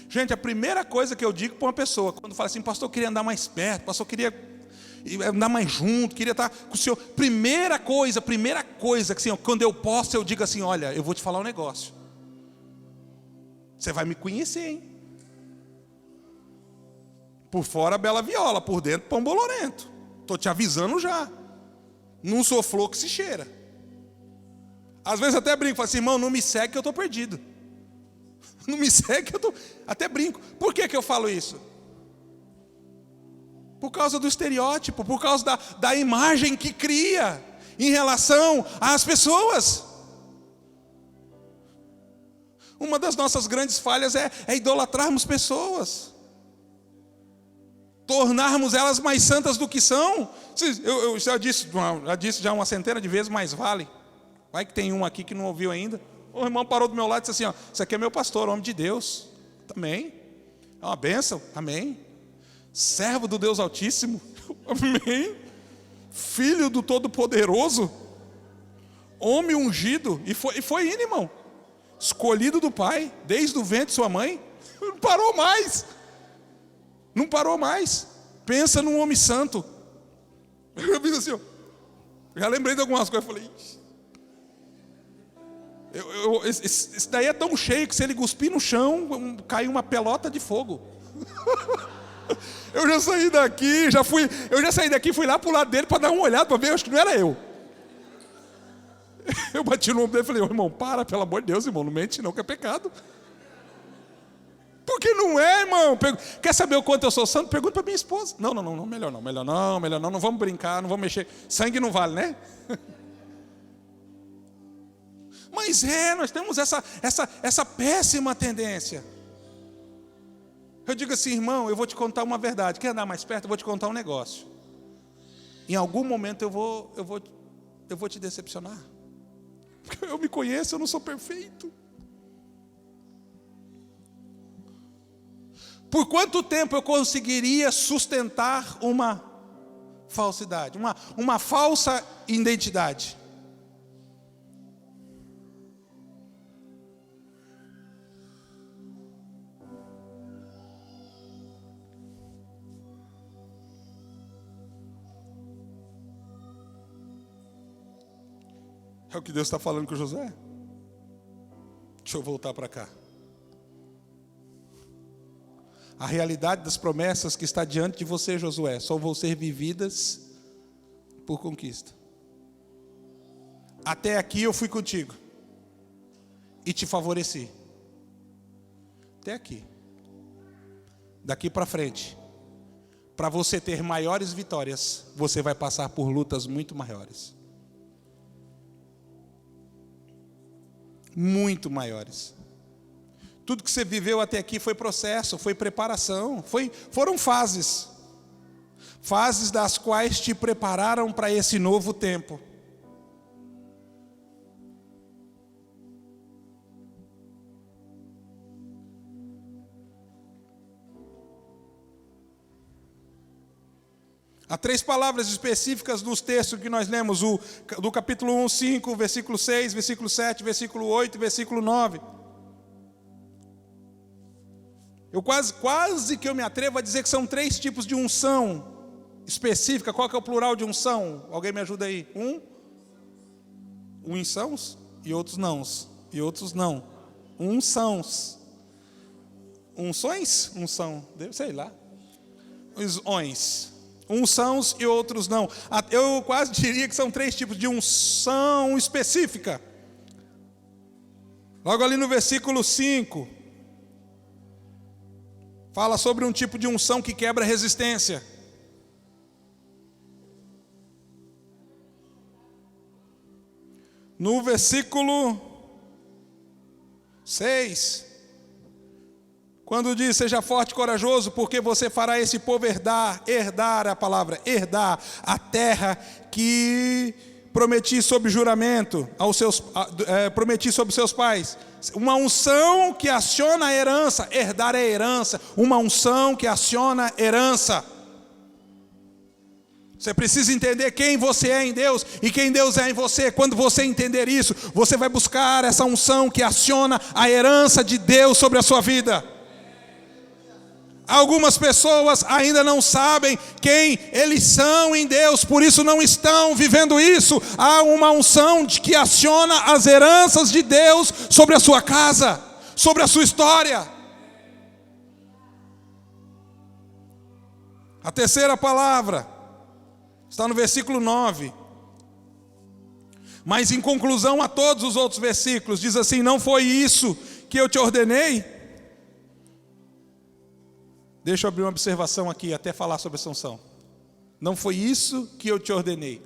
Gente, a primeira coisa que eu digo para uma pessoa, quando fala assim, pastor, eu queria andar mais perto, pastor, eu queria andar mais junto, queria estar com o senhor. Primeira coisa, que assim, quando eu posso, eu digo assim, olha, eu vou te falar um negócio. Você vai me conhecer, hein? Por fora, bela viola, por dentro, pão bolorento. Estou te avisando já. Não sou flor que se cheira. Às vezes até brinco, falo assim, irmão, não me segue que eu estou perdido. Não me segue que eu estou... Até brinco. Por que eu falo isso? Por causa do estereótipo, por causa da imagem que cria em relação às pessoas. Uma das nossas grandes falhas é idolatrarmos pessoas. Tornarmos elas mais santas do que são. Eu já disse já uma centena de vezes, mas vale. Vai que tem um aqui que não ouviu ainda. O irmão parou do meu lado e disse assim, ó, isso aqui é meu pastor, homem de Deus. Amém. É uma bênção, amém. Servo do Deus Altíssimo, amém. Filho do Todo-Poderoso, homem ungido, e foi indo, irmão. Escolhido do Pai, desde o ventre de sua mãe. Não parou mais. Não parou mais. Pensa num homem santo. Eu fiz assim, ó. Já lembrei de algumas coisas. Eu falei, esse daí é tão cheio que se ele cuspir no chão, cai uma pelota de fogo. Eu já saí daqui, fui lá pro lado dele para dar uma olhada, para ver, acho que não era eu. Eu bati no ombro dele e falei, irmão, para, pelo amor de Deus, irmão, não mente não, que é pecado. Porque não é, irmão. Quer saber o quanto eu sou santo? Pergunta para minha esposa. Não, melhor não vamos brincar, não vamos mexer. Sangue não vale, né? Mas nós temos essa péssima tendência. Eu digo assim, irmão, eu vou te contar uma verdade. Quer andar mais perto? Eu vou te contar um negócio. Em algum momento eu vou te decepcionar. Porque eu me conheço, eu não sou perfeito. Por quanto tempo eu conseguiria sustentar uma falsidade, uma falsa identidade? É o que Deus está falando com Josué. Deixa eu voltar para cá. A realidade das promessas que está diante de você, Josué, só vão ser vividas por conquista. Até aqui eu fui contigo. e te favoreci. Até aqui. Daqui para frente, para você ter maiores vitórias, você vai passar por lutas muito maiores. Muito maiores. Tudo que você viveu até aqui foi processo, foi preparação, foram fases. Fases das quais te prepararam para esse novo tempo. Há 3 palavras específicas nos textos que nós lemos, do capítulo 1, 5, versículo 6, versículo 7, versículo 8 e versículo 9. Eu quase que eu me atrevo a dizer que são 3 tipos de unção específica. Qual que é o plural de unção? Alguém me ajuda aí? Unçãos e outros nãos. E outros não. Unçãos. Unções? Unção. Sei lá. Os ons. Uns são e outros não. Eu quase diria que são 3 tipos de unção específica. Logo ali no versículo 5, fala sobre um tipo de unção que quebra resistência. No versículo 6, quando diz, seja forte e corajoso, porque você fará esse povo herdar a palavra, herdar a terra que prometi sob juramento, prometi sobre seus pais. Uma unção que aciona a herança, herdar é herança, uma unção que aciona a herança. Você precisa entender quem você é em Deus e quem Deus é em você. Quando você entender isso, você vai buscar essa unção que aciona a herança de Deus sobre a sua vida. Algumas pessoas ainda não sabem quem eles são em Deus, por isso não estão vivendo isso. Há uma unção que aciona as heranças de Deus sobre a sua casa, sobre a sua história. A terceira palavra está no versículo 9. Mas em conclusão a todos os outros versículos, diz assim: não foi isso que eu te ordenei? Deixa eu abrir uma observação aqui, até falar sobre essa unção. Não foi isso que eu te ordenei.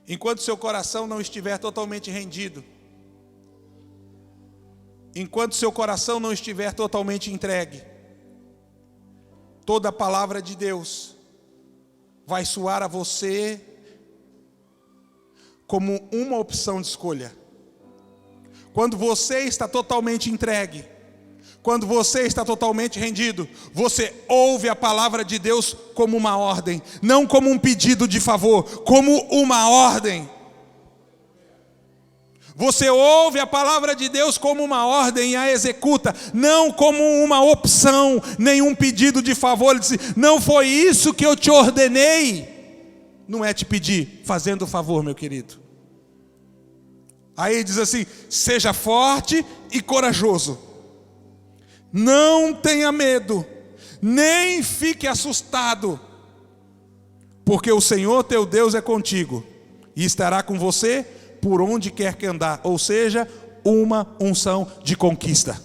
Enquanto seu coração não estiver totalmente rendido, enquanto seu coração não estiver totalmente entregue, toda a palavra de Deus vai soar a você como uma opção de escolha. Quando você está totalmente entregue, quando você está totalmente rendido, você ouve a palavra de Deus como uma ordem, não como um pedido de favor, como uma ordem. Você ouve a palavra de Deus como uma ordem e a executa, não como uma opção, nenhum pedido de favor. Ele diz, não foi isso que eu te ordenei. Não é te pedir, fazendo favor, meu querido. Aí ele diz assim, seja forte e corajoso. Não tenha medo, nem fique assustado, porque o Senhor teu Deus é contigo, e estará com você por onde quer que andar. Ou seja, uma unção de conquista.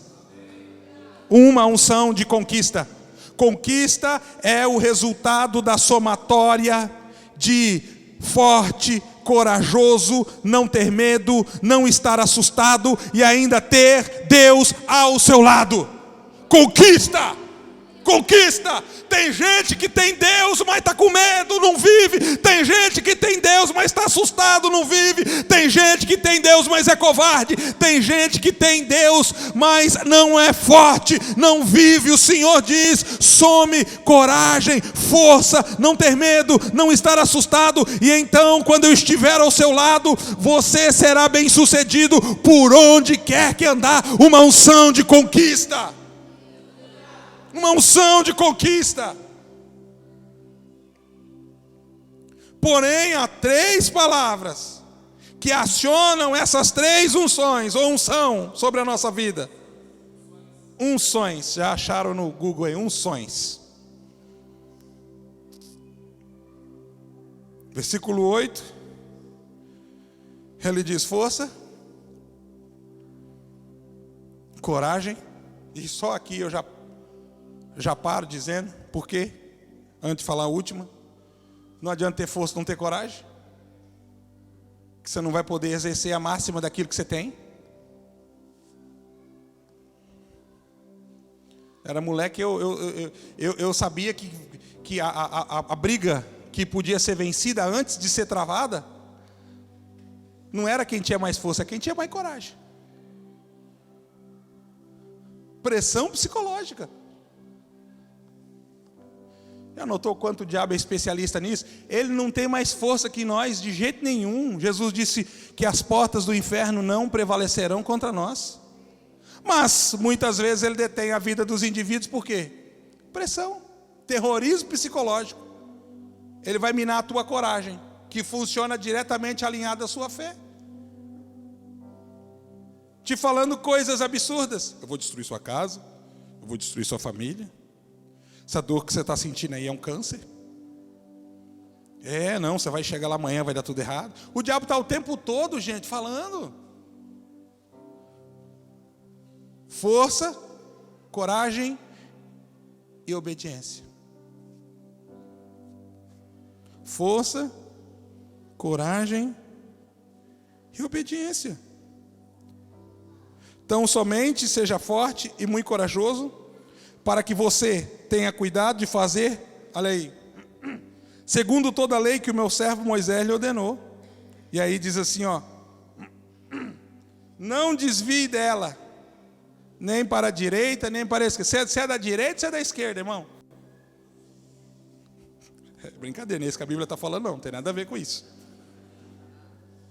Uma unção de conquista. Conquista é o resultado da somatória de forte, corajoso, não ter medo, não estar assustado e ainda ter Deus ao seu lado. Conquista! Conquista! Tem gente que tem Deus, mas está com medo, não vive. Tem gente que tem Deus, mas está assustado, não vive. Tem gente que tem Deus, mas é covarde. Tem gente que tem Deus, mas não é forte, não vive. O Senhor diz, some, coragem, força, não ter medo, não estar assustado. E então, quando eu estiver ao seu lado, você será bem sucedido por onde quer que andar. Uma unção de conquista. Uma unção de conquista. Porém, há 3 palavras que acionam essas 3 unções, ou unção, sobre a nossa vida. Unções, já acharam no Google aí, unções. Versículo 8. Ele diz força, coragem, e só aqui eu já paro dizendo, por quê? Antes de falar a última, não adianta ter força, não ter coragem, que você não vai poder exercer a máxima daquilo que você tem. Era moleque, eu sabia que a briga que podia ser vencida antes de ser travada, não era quem tinha mais força, é quem tinha mais coragem. Pressão psicológica. Já notou quanto o diabo é especialista nisso? Ele não tem mais força que nós de jeito nenhum. Jesus disse que as portas do inferno não prevalecerão contra nós. Mas, muitas vezes, ele detém a vida dos indivíduos por quê? Pressão, terrorismo psicológico. Ele vai minar a tua coragem, que funciona diretamente alinhada à sua fé. Te falando coisas absurdas. Eu vou destruir sua casa, eu vou destruir sua família. Essa dor que você está sentindo aí é um câncer. Não, você vai chegar lá amanhã, vai dar tudo errado. O diabo está o tempo todo, gente, falando. Força, coragem e obediência. Força, coragem e obediência. Então, somente seja forte e muito corajoso, para que você tenha cuidado de fazer, olha aí, segundo toda a lei que o meu servo Moisés lhe ordenou. E aí diz assim, não desvie dela, nem para a direita, nem para a esquerda. Você é da direita ou você é da esquerda, irmão? É brincadeira, não é isso que a Bíblia está falando, não tem nada a ver com isso.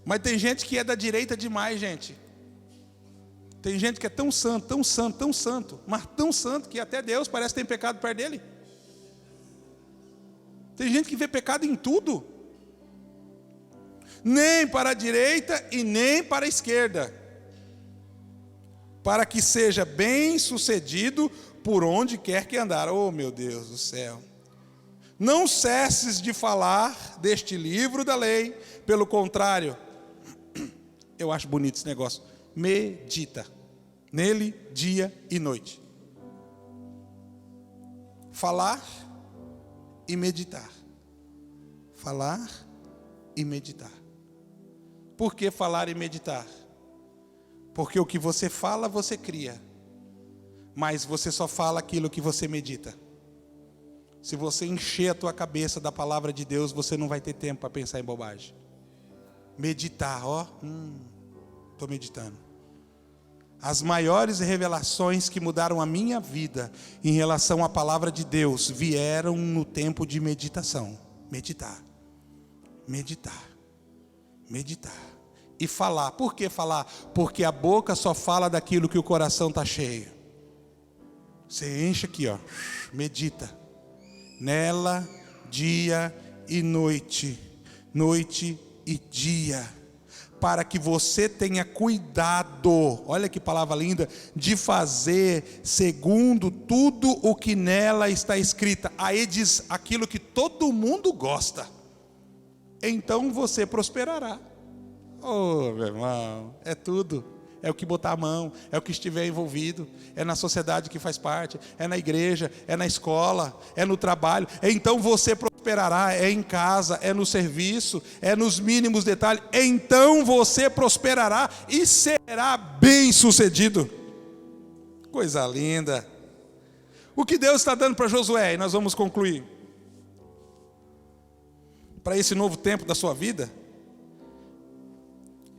Mas tem gente que é da direita demais, gente. Tem gente que é tão santo, tão santo, tão santo, mas tão santo que até Deus parece que tem pecado perto dele. Tem gente que vê pecado em tudo. Nem para a direita e nem para a esquerda, para que seja bem sucedido por onde quer que andar. Oh, meu Deus do céu. Não cesses de falar deste livro da lei, pelo contrário, eu acho bonito esse negócio, medita nele dia e noite. Falar e meditar. Falar e meditar. Por que falar e meditar? Porque o que você fala, você cria. Mas você só fala aquilo que você medita. Se você encher a tua cabeça da palavra de Deus, você não vai ter tempo para pensar em bobagem. Meditar, estou meditando. As maiores revelações que mudaram a minha vida em relação à palavra de Deus vieram no tempo de meditação. Meditar, meditar, meditar. E falar. Por que falar? Porque a boca só fala daquilo que o coração está cheio. Você enche aqui, medita. Nela, dia e noite. Noite e dia. Para que você tenha cuidado, olha que palavra linda, de fazer segundo tudo o que nela está escrita. Aí diz aquilo que todo mundo gosta. Então você prosperará. Oh, meu irmão, é tudo. É o que botar a mão, é o que estiver envolvido, é na sociedade que faz parte, é na igreja, é na escola, é no trabalho. Então você prosperará, é em casa, é no serviço, é nos mínimos detalhes. Então você prosperará e será bem sucedido. Coisa linda. O que Deus está dando para Josué, e nós vamos concluir, para esse novo tempo da sua vida.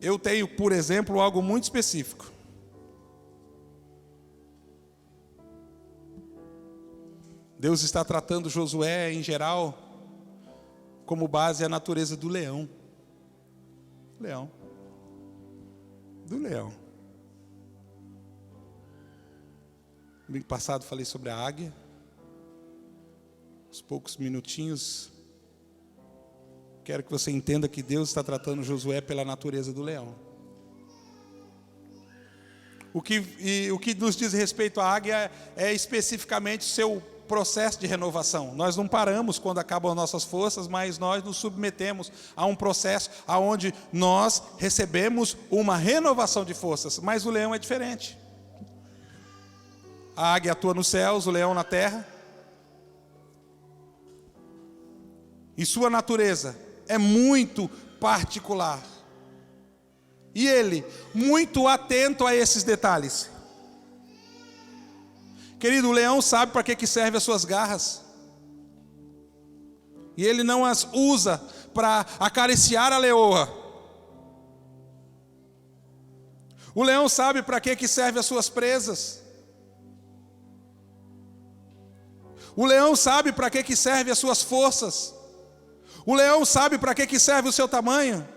Eu tenho, por exemplo, algo muito específico. Deus está tratando Josué, em geral, como base a natureza do leão. Leão. Do leão. Domingo passado falei sobre a águia. Uns poucos minutinhos. Quero que você entenda que Deus está tratando Josué pela natureza do leão. O que nos diz respeito à águia é especificamente o seu processo de renovação. Nós não paramos quando acabam as nossas forças, mas nós nos submetemos a um processo onde nós recebemos uma renovação de forças. Mas o leão é diferente. A águia atua nos céus, o leão na terra. E sua natureza é muito particular. E ele, muito atento a esses detalhes. Querido, o leão sabe para que serve as suas garras. E ele não as usa para acariciar a leoa. O leão sabe para que serve as suas presas. O leão sabe para que serve as suas forças. O leão sabe para que serve o seu tamanho.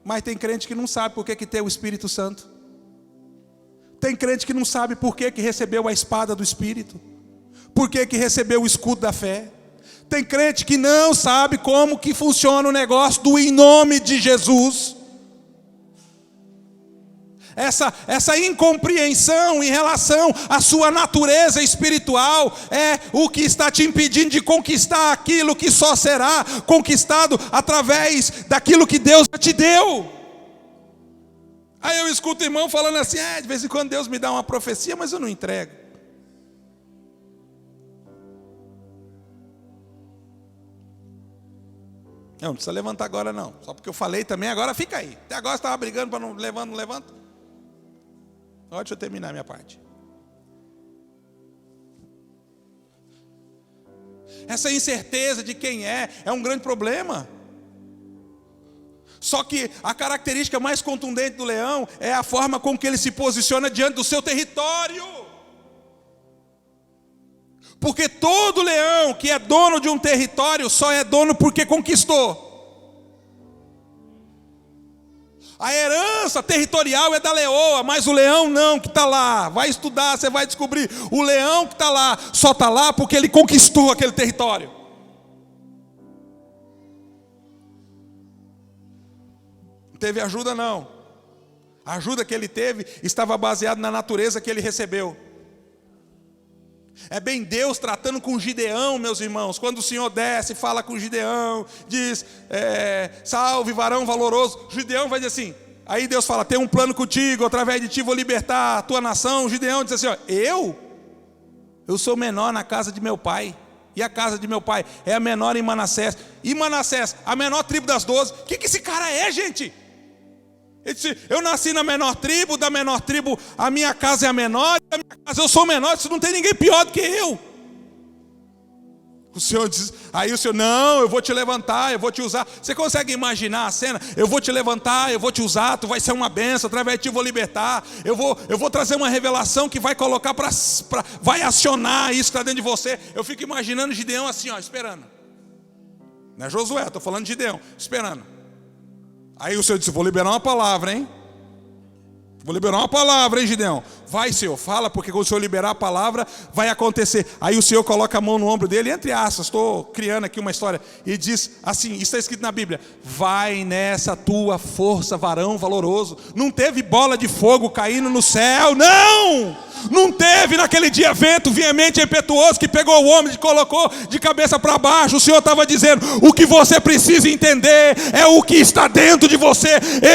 Mas tem crente que não sabe por que tem o Espírito Santo. Tem crente que não sabe por que recebeu a espada do Espírito. Por que recebeu o escudo da fé. Tem crente que não sabe como que funciona o negócio do em nome de Jesus. Essa incompreensão em relação à sua natureza espiritual é o que está te impedindo de conquistar aquilo que só será conquistado através daquilo que Deus já te deu. Aí eu escuto o irmão falando assim, de vez em quando Deus me dá uma profecia, mas eu não entrego. Não precisa levantar agora não, só porque eu falei também, agora fica aí. Até agora você estava brigando para não levanta. Agora deixa eu terminar a minha parte. Essa incerteza de quem é um grande problema. Só que a característica mais contundente do leão é a forma com que ele se posiciona diante do seu território. Porque todo leão que é dono de um território só é dono porque conquistou. A herança territorial é da leoa, mas o leão não, que está lá. Vai estudar, você vai descobrir. O leão que está lá, só está lá porque ele conquistou aquele território. Não teve ajuda não. A ajuda que ele teve estava baseada na natureza que ele recebeu. É bem Deus tratando com Gideão, meus irmãos. Quando o Senhor desce, fala com Gideão, diz, salve varão valoroso. Gideão vai dizer assim, aí Deus fala, tem um plano contigo, através de ti vou libertar a tua nação. Gideão diz assim, eu sou menor na casa de meu pai. E a casa de meu pai é a menor em Manassés. E Manassés, a menor tribo das 12. O que esse cara é, gente? Ele disse, eu nasci na menor tribo, da menor tribo a minha casa é a menor, da minha casa eu sou o menor, não tem ninguém pior do que eu. O Senhor diz, aí o Senhor, não, eu vou te levantar, eu vou te usar. Você consegue imaginar a cena? Eu vou te levantar, eu vou te usar, tu vai ser uma bênção, através de ti eu vou libertar, eu vou trazer uma revelação que vai colocar, vai acionar isso que está dentro de você. Eu fico imaginando Gideão assim, esperando. Não é Josué, estou falando de Gideão, esperando. Aí o Senhor disse, vou liberar uma palavra, hein? Vou liberar uma palavra, hein, Gideão? Vai, Senhor, fala, porque quando o Senhor liberar a palavra, vai acontecer. Aí o Senhor coloca a mão no ombro dele, entre aspas, estou criando aqui uma história, e diz assim, isso está escrito na Bíblia, vai nessa tua força, varão valoroso. Não teve bola de fogo caindo no céu, não! Não teve naquele dia vento veemente e impetuoso que pegou o homem e colocou de cabeça para baixo. O Senhor estava dizendo, o que você precisa entender é o que está dentro de você.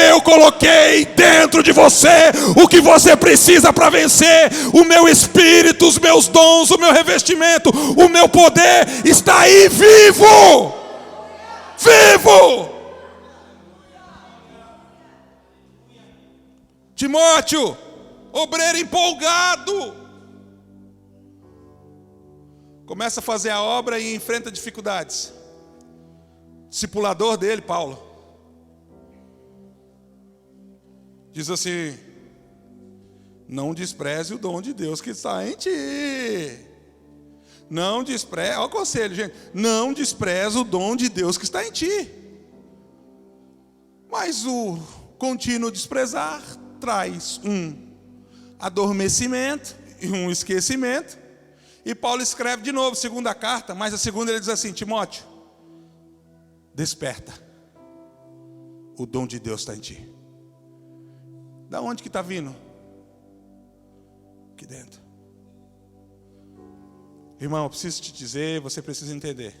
Eu coloquei dentro de você o que você precisa para vencer. O meu espírito, os meus dons, o meu revestimento, o meu poder está aí vivo. Vivo! Timóteo, obreiro empolgado, começa a fazer a obra e enfrenta dificuldades. Discipulador dele, Paulo, diz assim, não despreze o dom de Deus que está em ti. Não despreze, olha o conselho, gente, não despreze o dom de Deus que está em ti. Mas o contínuo desprezar traz um adormecimento e um esquecimento. E Paulo escreve de novo, segunda carta, mas a segunda ele diz assim, Timóteo, desperta, o dom de Deus está em ti. Da onde que está vindo? Aqui dentro. Irmão, eu preciso te dizer, você precisa entender.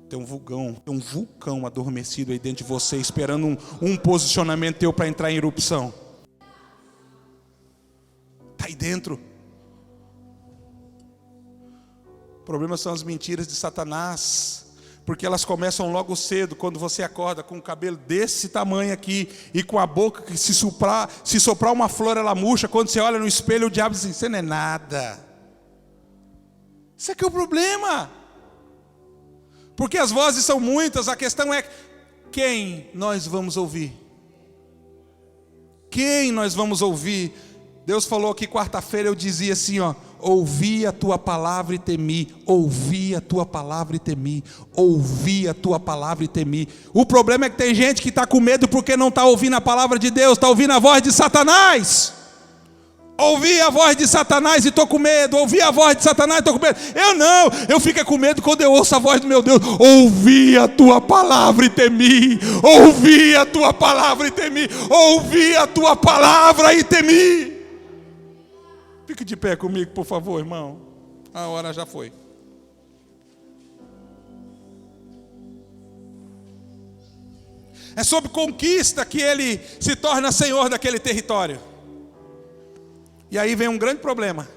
Tem um vulcão adormecido aí dentro de você, esperando um posicionamento teu para entrar em erupção. Está aí dentro. O problema são as mentiras de Satanás, porque elas começam logo cedo, quando você acorda com o cabelo desse tamanho aqui, e com a boca que se soprar uma flor ela murcha. Quando você olha no espelho, o diabo diz assim: você não é nada. Isso aqui é o problema. Porque as vozes são muitas, a questão é quem nós vamos ouvir. Quem nós vamos ouvir? Deus falou aqui quarta-feira, eu dizia assim, ó: ouvi a tua palavra e temi, ouvi a tua palavra e temi, ouvi a tua palavra e temi. O problema é que tem gente que está com medo porque não está ouvindo a palavra de Deus, está ouvindo a voz de Satanás. Ouvi a voz de Satanás e estou com medo. Ouvi a voz de Satanás e estou com medo. Eu não, eu fico com medo quando eu ouço a voz do meu Deus. Ouvi a tua palavra e temi. Ouvi a tua palavra e temi. Ouvi a tua palavra e temi. Fique de pé comigo, por favor, irmão. A hora já foi. É sob conquista que ele se torna senhor daquele território. E aí vem um grande problema.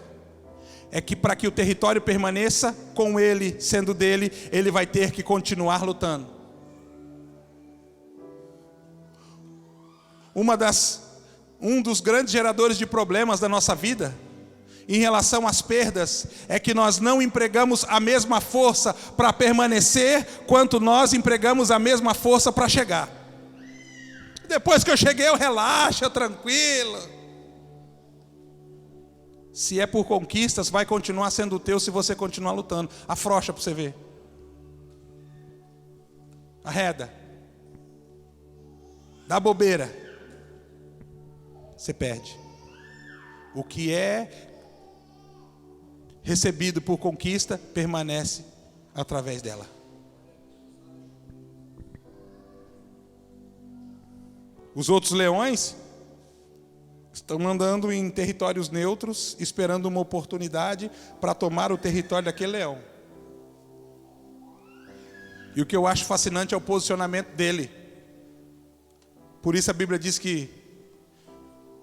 É que para que o território permaneça com ele, sendo dele, ele vai ter que continuar lutando. Um dos grandes geradores de problemas da nossa vida, em relação às perdas, é que nós não empregamos a mesma força para permanecer, quanto nós empregamos a mesma força para chegar. Depois que eu cheguei, eu relaxo, eu tranquilo. Se é por conquistas, vai continuar sendo teu se você continuar lutando. Afrouxa para você ver. Arreda. Dá bobeira. Você perde. O que é recebido por conquista, permanece através dela. Os outros leões estão andando em territórios neutros, esperando uma oportunidade para tomar o território daquele leão. E o que eu acho fascinante é o posicionamento dele. Por isso a Bíblia diz que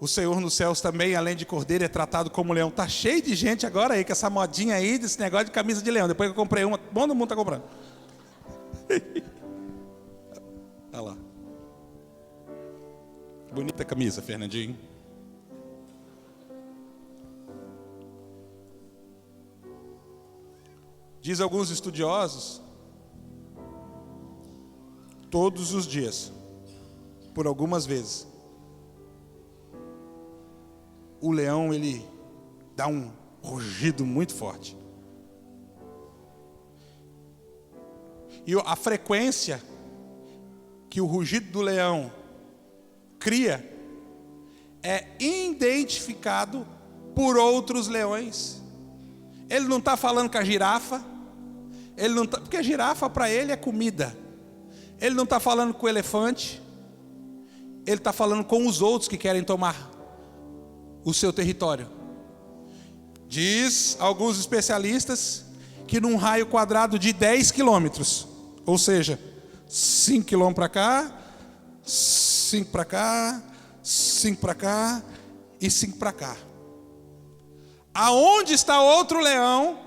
o Senhor nos céus também, além de cordeiro, é tratado como leão. Está cheio de gente agora aí, com essa modinha aí, desse negócio de camisa de leão. Depois que eu comprei uma, todo mundo está comprando. Olha lá. Bonita camisa, Fernandinho. Diz alguns estudiosos, todos os dias, por algumas vezes, o leão ele dá um rugido muito forte. E a frequência que o rugido do leão cria é identificado por outros leões. Ele não está falando com a girafa, porque a girafa para ele é comida. Ele não está falando com o elefante, ele está falando com os outros que querem tomar o seu território. Diz alguns especialistas que num raio quadrado de 10 quilômetros, ou seja, 5 quilômetros para cá, 5 para cá, 5 para cá e 5 para cá. Aonde está outro leão?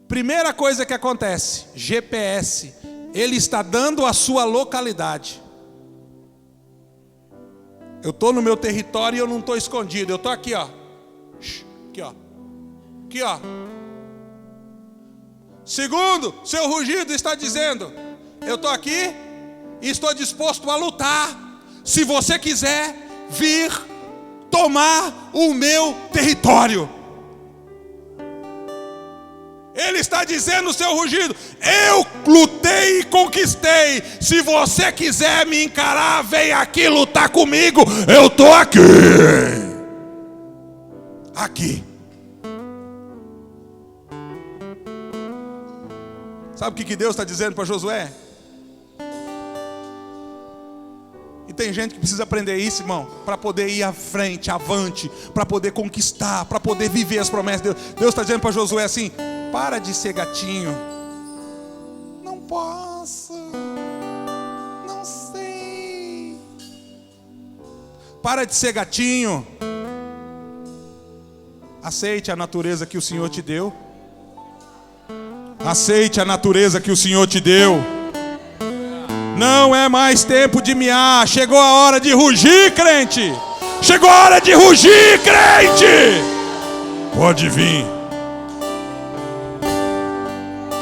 Primeira coisa que acontece, GPS, ele está dando a sua localidade. Eu estou no meu território e eu não estou escondido, eu estou aqui, ó. Aqui, ó. Aqui, ó. Segundo, seu rugido está dizendo: eu estou aqui e estou disposto a lutar, se você quiser vir tomar o meu território. Ele está dizendo, seu rugido: eu lutei e conquistei. Se você quiser me encarar, vem aqui lutar comigo. Eu estou aqui. Aqui. Sabe o que Deus está dizendo para Josué? E tem gente que precisa aprender isso, irmão, para poder ir à frente, avante, para poder conquistar, para poder viver as promessas de Deus. Deus está dizendo para Josué assim: para de ser gatinho. Não posso, não sei. Para de ser gatinho. Aceite a natureza que o Senhor te deu. Aceite a natureza que o Senhor te deu. Não é mais tempo de miar. Chegou a hora de rugir, crente. Chegou a hora de rugir, crente. Pode vir.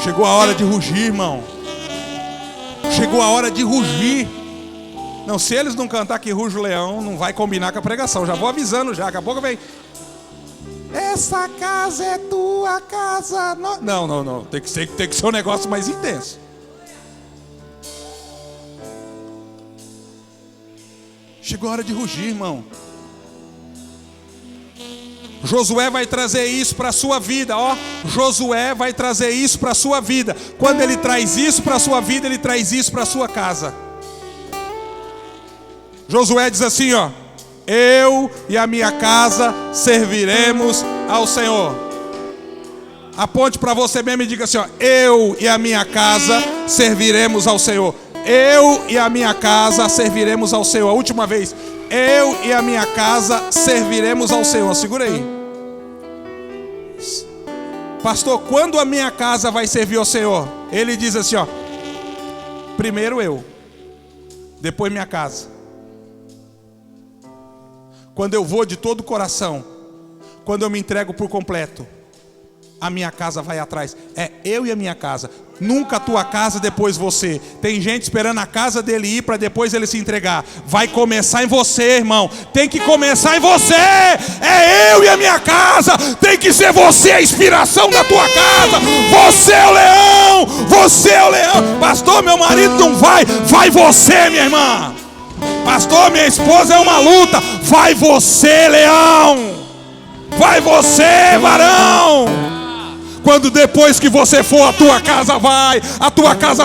Chegou a hora de rugir, irmão. Chegou a hora de rugir. Não, se eles não cantar que ruge o leão, não vai combinar com a pregação. Já vou avisando já. Daqui a pouco vem: essa casa é tua casa. Não. Tem que ser um negócio mais intenso. Chegou a hora de rugir, irmão. Josué vai trazer isso para a sua vida, ó. Josué vai trazer isso para a sua vida. Quando ele traz isso para a sua vida, ele traz isso para a sua casa. Josué diz assim, ó: eu e a minha casa serviremos ao Senhor. Aponte para você mesmo e diga assim, ó: eu e a minha casa serviremos ao Senhor. Eu e a minha casa serviremos ao Senhor. A última vez: eu e a minha casa serviremos ao Senhor. Segura aí. Pastor, quando a minha casa vai servir ao Senhor? Ele diz assim, ó: primeiro eu, depois minha casa. Quando eu vou de todo o coração, quando eu me entrego por completo, a minha casa vai atrás. É eu e a minha casa. Nunca a tua casa, depois você. Tem gente esperando a casa dele ir para depois ele se entregar. Vai começar em você, irmão. Tem que começar em você. É eu e a minha casa. Tem que ser você a inspiração da tua casa. Você é o leão. Você é o leão. Pastor, meu marido não vai. Vai você, minha irmã. Pastor, minha esposa é uma luta. Vai você, leão. Vai você, varão. Quando depois que você for, a tua casa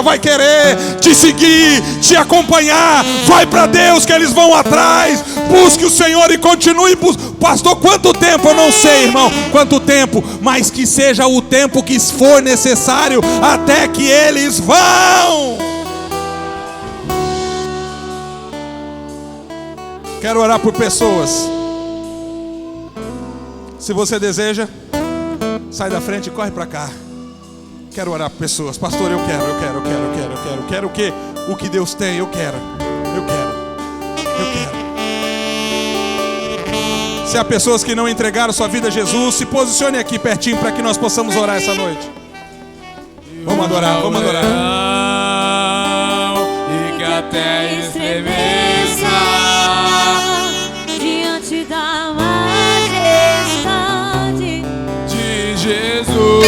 vai querer te seguir, te acompanhar. Vai para Deus que eles vão atrás. Busque o Senhor e continue buscando. Pastor, quanto tempo? Eu não sei, irmão, quanto tempo, mas que seja o tempo que for necessário até que eles vão. Quero orar por pessoas. Se você deseja, sai da frente e corre para cá. Quero orar por pessoas. Pastor, eu quero o que? O que Deus tem, eu quero. Se há pessoas que não entregaram sua vida a Jesus, se posicione aqui pertinho para que nós possamos orar essa noite. Vamos adorar. E que até estremeça diante da majestade de Jesus.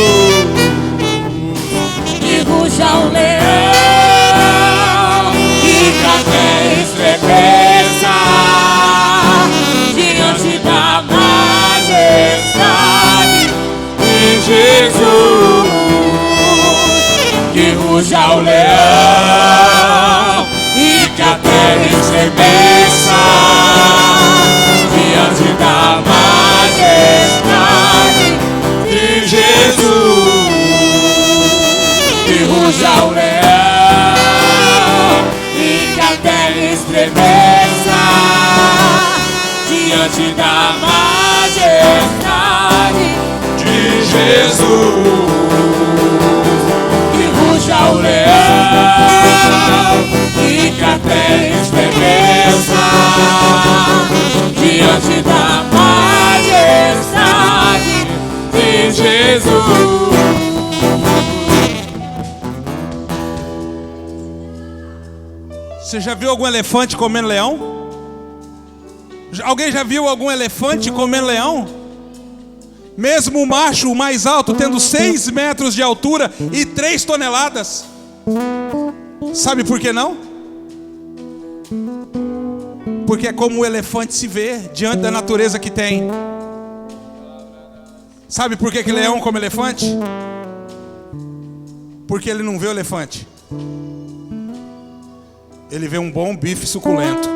E ruja o leão e que até estremeça diante da majestade de Jesus. Que ruja o leão e que até estremeça diante da majestade de Jesus. Que ruja o leão e que até estremeça diante da majestade de Jesus. Que ruja o leão e que até estremeça diante da majestade de Jesus. Você já viu algum elefante comendo leão? Alguém já viu algum elefante comendo leão? Mesmo o macho, o mais alto, tendo 6 metros de altura e 3 toneladas. Sabe por que não? Porque é como o elefante se vê diante da natureza que tem. Sabe por que leão come elefante? Porque ele não vê o elefante. Ele vê um bom bife suculento.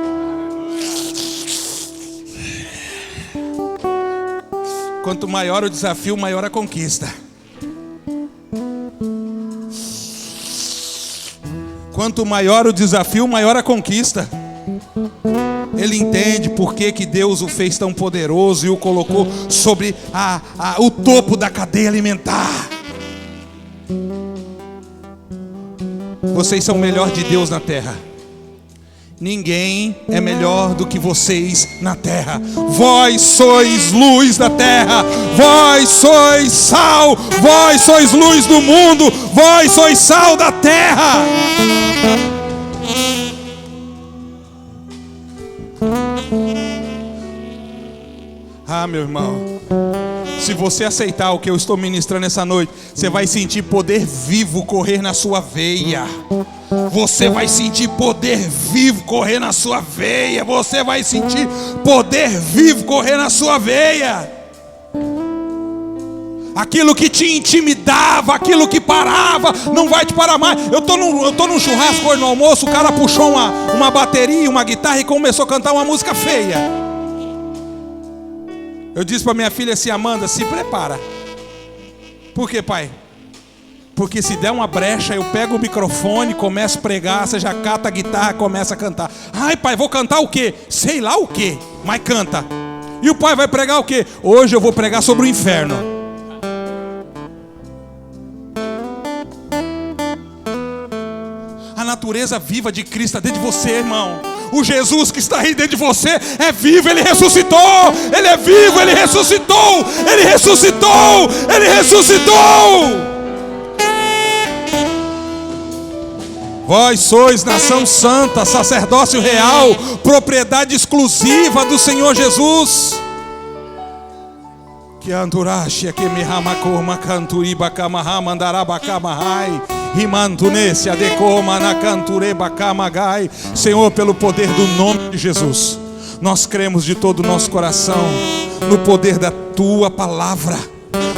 Quanto maior o desafio, maior a conquista. Quanto maior o desafio, maior a conquista. Ele entende por que Deus o fez tão poderoso e o colocou sobre o topo da cadeia alimentar. Vocês são o melhor de Deus na terra. Ninguém é melhor do que vocês na terra. Vós sois luz da terra. Vós sois sal. Vós sois luz do mundo. Vós sois sal da terra. Ah, meu irmão, se você aceitar o que eu estou ministrando essa noite, você vai sentir poder vivo correr na sua veia. Você vai sentir poder vivo correr na sua veia. Você vai sentir poder vivo correr na sua veia. Aquilo que te intimidava, aquilo que parava, não vai te parar mais. Eu tô num churrasco hoje no almoço, o cara puxou uma bateria, uma guitarra e começou a cantar uma música feia. Eu disse para minha filha assim: Amanda, se prepara. Por quê, pai? Porque se der uma brecha, eu pego o microfone, começo a pregar, você já cata a guitarra, começa a cantar. Ai, pai, vou cantar o quê? Sei lá o quê, mas canta. E o pai vai pregar o quê? Hoje eu vou pregar sobre o inferno. A natureza viva de Cristo está dentro de você, irmão. O Jesus que está aí dentro de você é vivo, Ele ressuscitou. Ele é vivo, Ele ressuscitou. Ele ressuscitou, Ele ressuscitou. Vós sois nação santa, sacerdócio real, propriedade exclusiva do Senhor Jesus. Que andurache que me ramacor macanturiba camarra mandarabacamahai. Senhor, pelo poder do nome de Jesus, nós cremos de todo o nosso coração no poder da Tua palavra.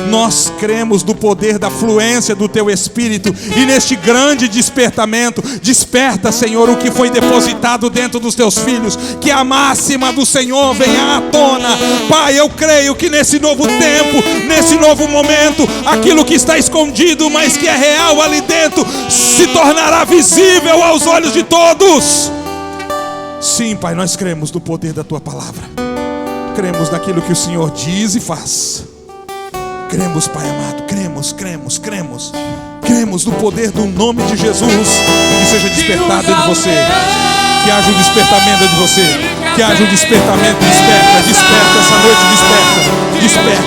Nós cremos no poder da fluência do Teu Espírito. E neste grande despertamento, desperta, Senhor, o que foi depositado dentro dos Teus filhos. Que a máxima do Senhor venha à tona. Pai, eu creio que nesse novo tempo, nesse novo momento, aquilo que está escondido, mas que é real ali dentro, se tornará visível aos olhos de todos. Sim, Pai, nós cremos no poder da Tua palavra. Cremos naquilo que o Senhor diz e faz. Cremos, Pai amado, cremos. Cremos no poder do nome de Jesus. Que seja despertado dentro de você. Que haja um despertamento dentro de você. Que haja um despertamento. Desperta essa noite, desperta.